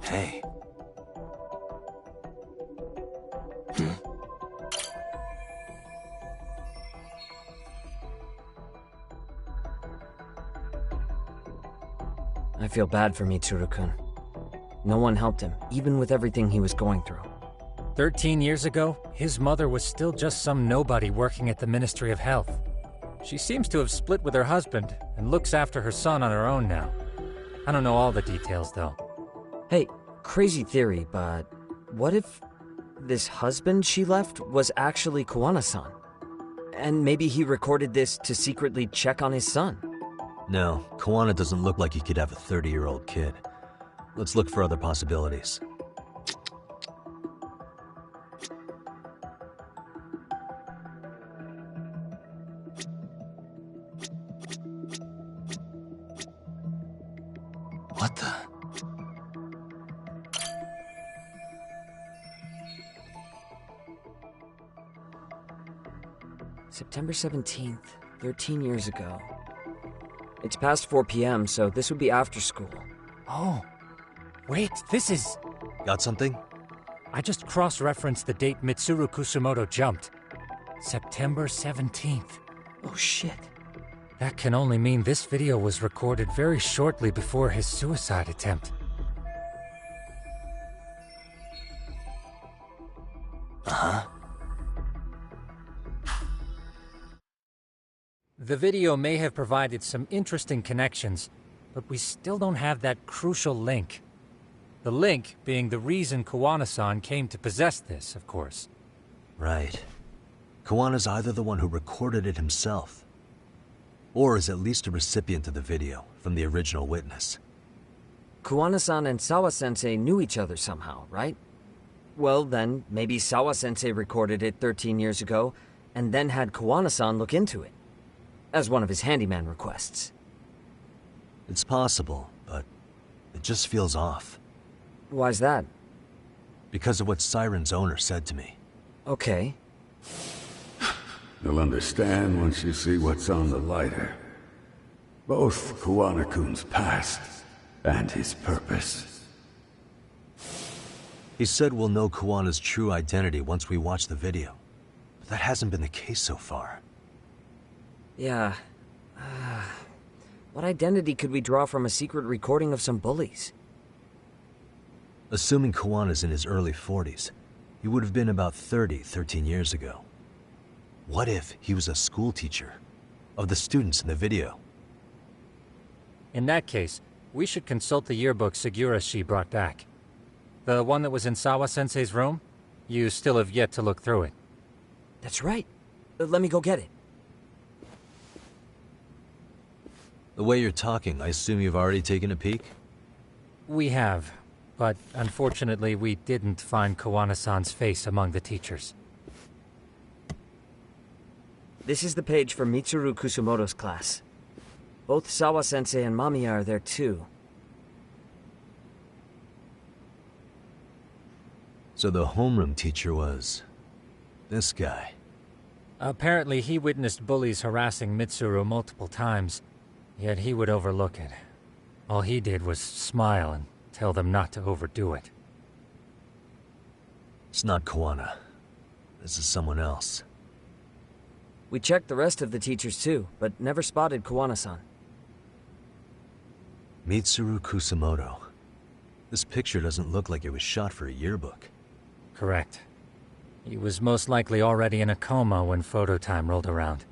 Hey. I feel bad for Mitsuru-kun. No one helped him, even with everything he was going through. 13 years ago, his mother was still just some nobody working at the Ministry of Health. She seems to have split with her husband and looks after her son on her own now. I don't know all the details, though. Hey, crazy theory, but what if this husband she left was actually Kawana-san? And maybe he recorded this to secretly check on his son? No, Kawana doesn't look like he could have a 30-year-old kid. Let's look for other possibilities. What the? September 17th, 13 years ago. It's past 4 p.m., so this would be after school. Oh, wait, this is... Got something? I just cross-referenced the date Mitsuru Kusamoto jumped. September 17th. Oh, shit. That can only mean this video was recorded very shortly before his suicide attempt. Uh-huh. The video may have provided some interesting connections, but we still don't have that crucial link. The link being the reason Kawana-san came to possess this, of course. Right. Kawana's either the one who recorded it himself, or is at least a recipient of the video from the original witness. Kawana-san and Sawa-sensei knew each other somehow, right? Well then, maybe Sawa-sensei recorded it 13 years ago, and then had Kawana-san look into it. as one of his handyman requests. It's possible, but it just feels off. Why's that? Because of what Siren's owner said to me. Okay. You'll understand once you see what's on the lighter. Both Kuwana-kun's past and his purpose. He said we'll know Kuwana's true identity once we watch the video. But that hasn't been the case so far. Yeah. What identity could we draw from a secret recording of some bullies? Assuming Kuwana's in his early 40s, he would have been about 13 years ago. What if he was a school teacher of the students in the video? In that case, we should consult the yearbook Segura-shi brought back. The one that was in Sawa-sensei's room? You still have yet to look through it. That's right. Let me go get it. The way you're talking, I assume you've already taken a peek? We have, but unfortunately we didn't find Kuwana-san's face among the teachers. This is the page for Mitsuru Kusumoto's class. Both Sawa-sensei and Mamiya are there too. So the homeroom teacher was this guy. Apparently he witnessed bullies harassing Mitsuru multiple times, yet he would overlook it. All he did was smile and tell them not to overdo it. It's not Kuwana. This is someone else. We checked the rest of the teachers too, but never spotted Kuwana-san. Mitsuru Kusumoto. This picture doesn't look like it was shot for a yearbook. Correct. He was most likely already in a coma when photo time rolled around.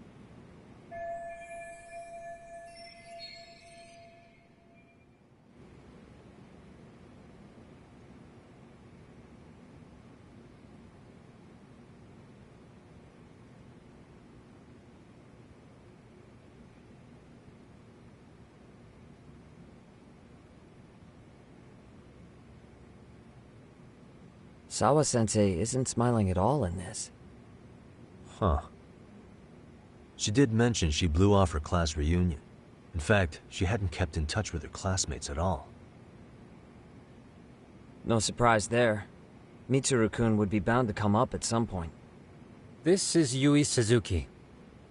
Sawa-sensei isn't smiling at all in this. Huh. She did mention she blew off her class reunion. In fact, she hadn't kept in touch with her classmates at all. No surprise there. Mitsuru-kun would be bound to come up at some point. This is Yui Suzuki.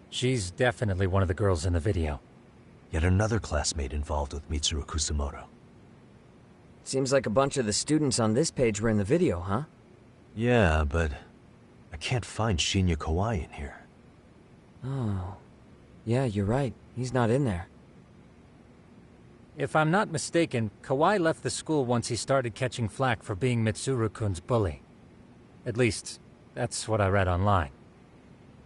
She's definitely one of the girls in the video. Yet another classmate involved with Mitsuru Kusumoto. Seems like a bunch of the students on this page were in the video, huh? Yeah, but I can't find Shinya Kawai in here. Oh. Yeah, you're right. He's not in there. If I'm not mistaken, Kawai left the school once he started catching flack for being Mitsuru-kun's bully. At least, that's what I read online.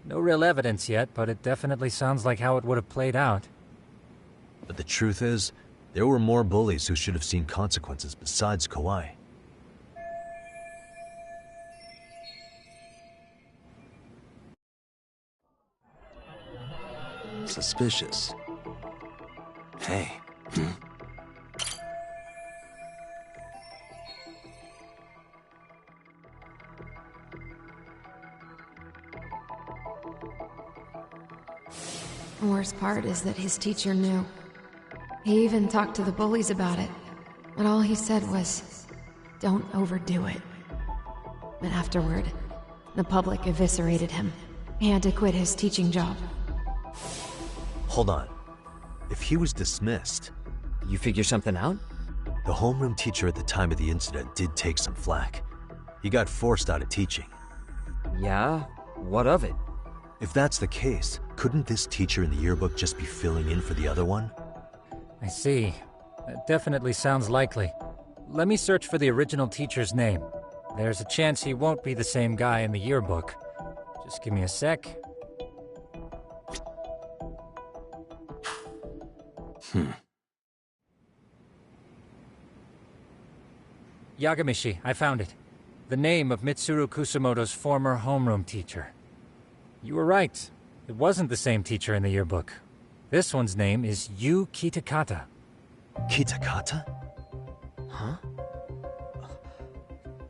No real evidence yet, but it definitely sounds like how it would have played out. But the truth is, there were more bullies who should have seen consequences besides Kawai. Suspicious. Hey. The worst part is that his teacher knew. He even talked to the bullies about it, but all he said was, "Don't overdo it." But afterward, the public eviscerated him. He had to quit his teaching job. Hold on. If he was dismissed... You figure something out? The homeroom teacher at the time of the incident did take some flack. He got forced out of teaching. Yeah? What of it? If that's the case, couldn't this teacher in the yearbook just be filling in for the other one? I see. That definitely sounds likely. Let me search for the original teacher's name. There's a chance he won't be the same guy in the yearbook. Just give me a sec. Yagamishi, I found it. The name of Mitsuru Kusumoto's former homeroom teacher. You were right. It wasn't the same teacher in the yearbook. This one's name is Yu Kitakata. Kitakata? Huh?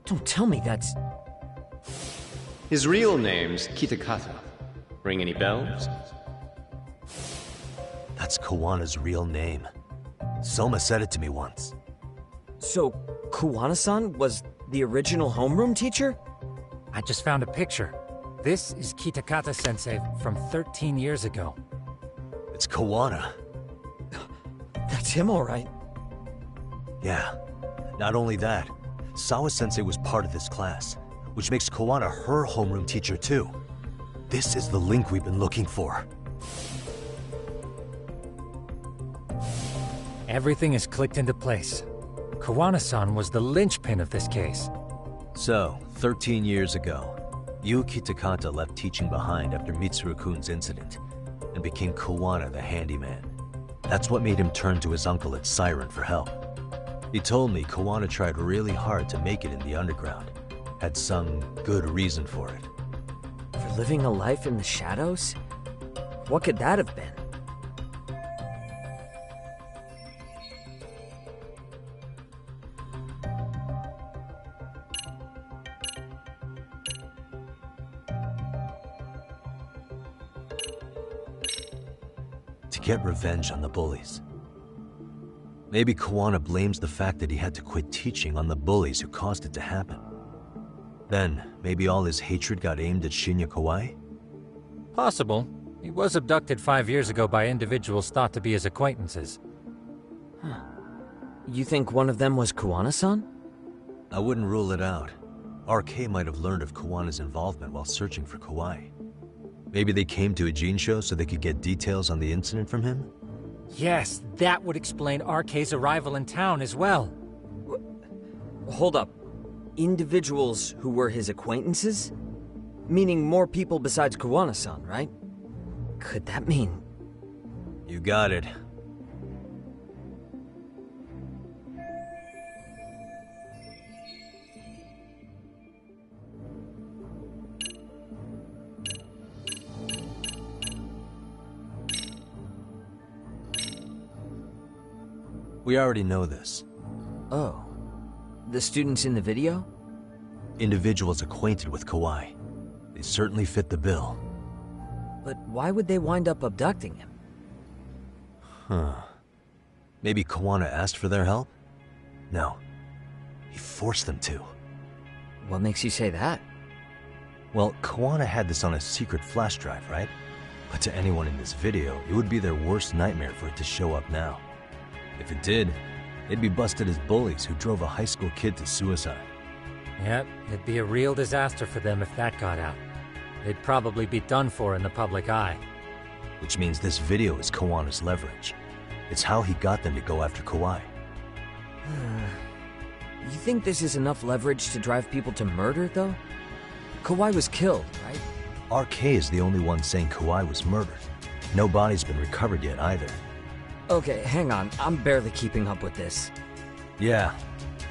Don't tell me that's... His real name's Kitakata. Ring any bells? That's Kawana's real name. Soma said it to me once. So, Kawana-san was the original homeroom teacher? I just found a picture. This is Kitakata-sensei from 13 years ago. It's Kawana. That's him, all right. Yeah. Not only that, Sawa-sensei was part of this class, which makes Kawana her homeroom teacher too. This is the link we've been looking for. Everything is clicked into place. Kawana-san was the linchpin of this case. So, 13 years ago, Yu Kitakata left teaching behind after Mitsuru-kun's incident, and became Kawana the handyman. That's what made him turn to his uncle at Siren for help. He told me Kawana tried really hard to make it in the underground. Had some good reason for it. For living a life in the shadows? What could that have been? To get revenge on the bullies. Maybe Kawana blames the fact that he had to quit teaching on the bullies who caused it to happen. Then, maybe all his hatred got aimed at Shinya Kawai? Possible. He was abducted 5 years ago by individuals thought to be his acquaintances. Huh. You think one of them was Kawana-san? I wouldn't rule it out. RK might have learned of Kawana's involvement while searching for Kawai. Maybe they came to Ejinsho so they could get details on the incident from him? Yes, that would explain RK's arrival in town as well. Hold up. Individuals who were his acquaintances? Meaning more people besides Kawana-san, right? Could that mean... You got it. We already know this. Oh. The students in the video? Individuals acquainted with Kawai. They certainly fit the bill. But why would they wind up abducting him? Huh. Maybe Kawana asked for their help? No. He forced them to. What makes you say that? Well, Kawana had this on a secret flash drive, right? But to anyone in this video, it would be their worst nightmare for it to show up now. If it did, they'd be busted as bullies who drove a high school kid to suicide. Yep, it'd be a real disaster for them if that got out. They'd probably be done for in the public eye. Which means this video is Kawana's leverage. It's how he got them to go after Kawai. You think this is enough leverage to drive people to murder, though? Kawai was killed, right? RK is the only one saying Kawai was murdered. No body's been recovered yet either. Okay, hang on. I'm barely keeping up with this. Yeah,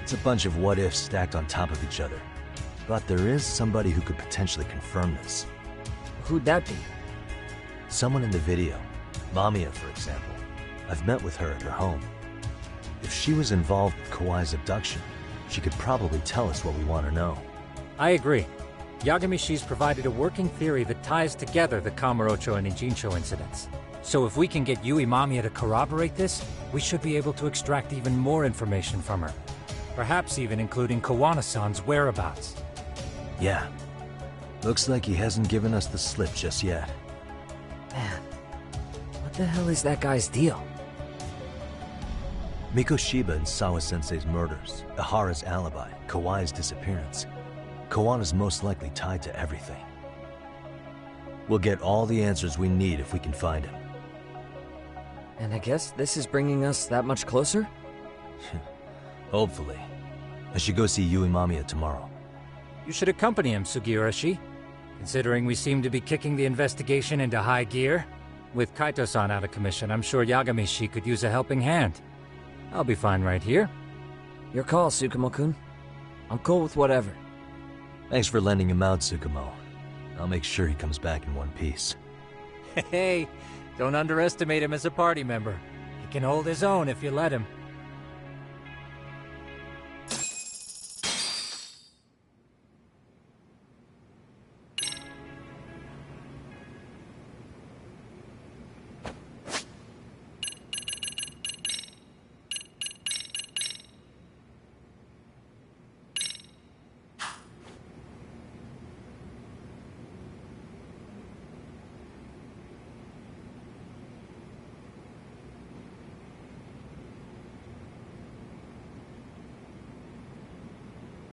it's a bunch of what-ifs stacked on top of each other. But there is somebody who could potentially confirm this. Who'd that be? Someone in the video. Mamiya, for example. I've met with her at her home. If she was involved with Kawai's abduction, she could probably tell us what we want to know. I agree. Yagamishi's provided a working theory that ties together the Kamurocho and Ejinsho incidents. So if we can get Yui Mamiya to corroborate this, we should be able to extract even more information from her. Perhaps even including Kawana-san's whereabouts. Yeah. Looks like he hasn't given us the slip just yet. Man, what the hell is that guy's deal? Mikoshiba and Sawa-sensei's murders, Ihara's alibi, Kawai's disappearance. Kawana's most likely tied to everything. We'll get all the answers we need if we can find him. And I guess this is bringing us that much closer? Hopefully. I should go see Yui Mamiya tomorrow. You should accompany him, Sugiurashi. Considering we seem to be kicking the investigation into high gear. With Kaito-san out of commission, I'm sure Yagamishi could use a helping hand. I'll be fine right here. Your call, Tsukumo-kun. I'm cool with whatever. Thanks for lending him out, Tsukumo. I'll make sure he comes back in one piece. Hey, don't underestimate him as a party member. He can hold his own if you let him.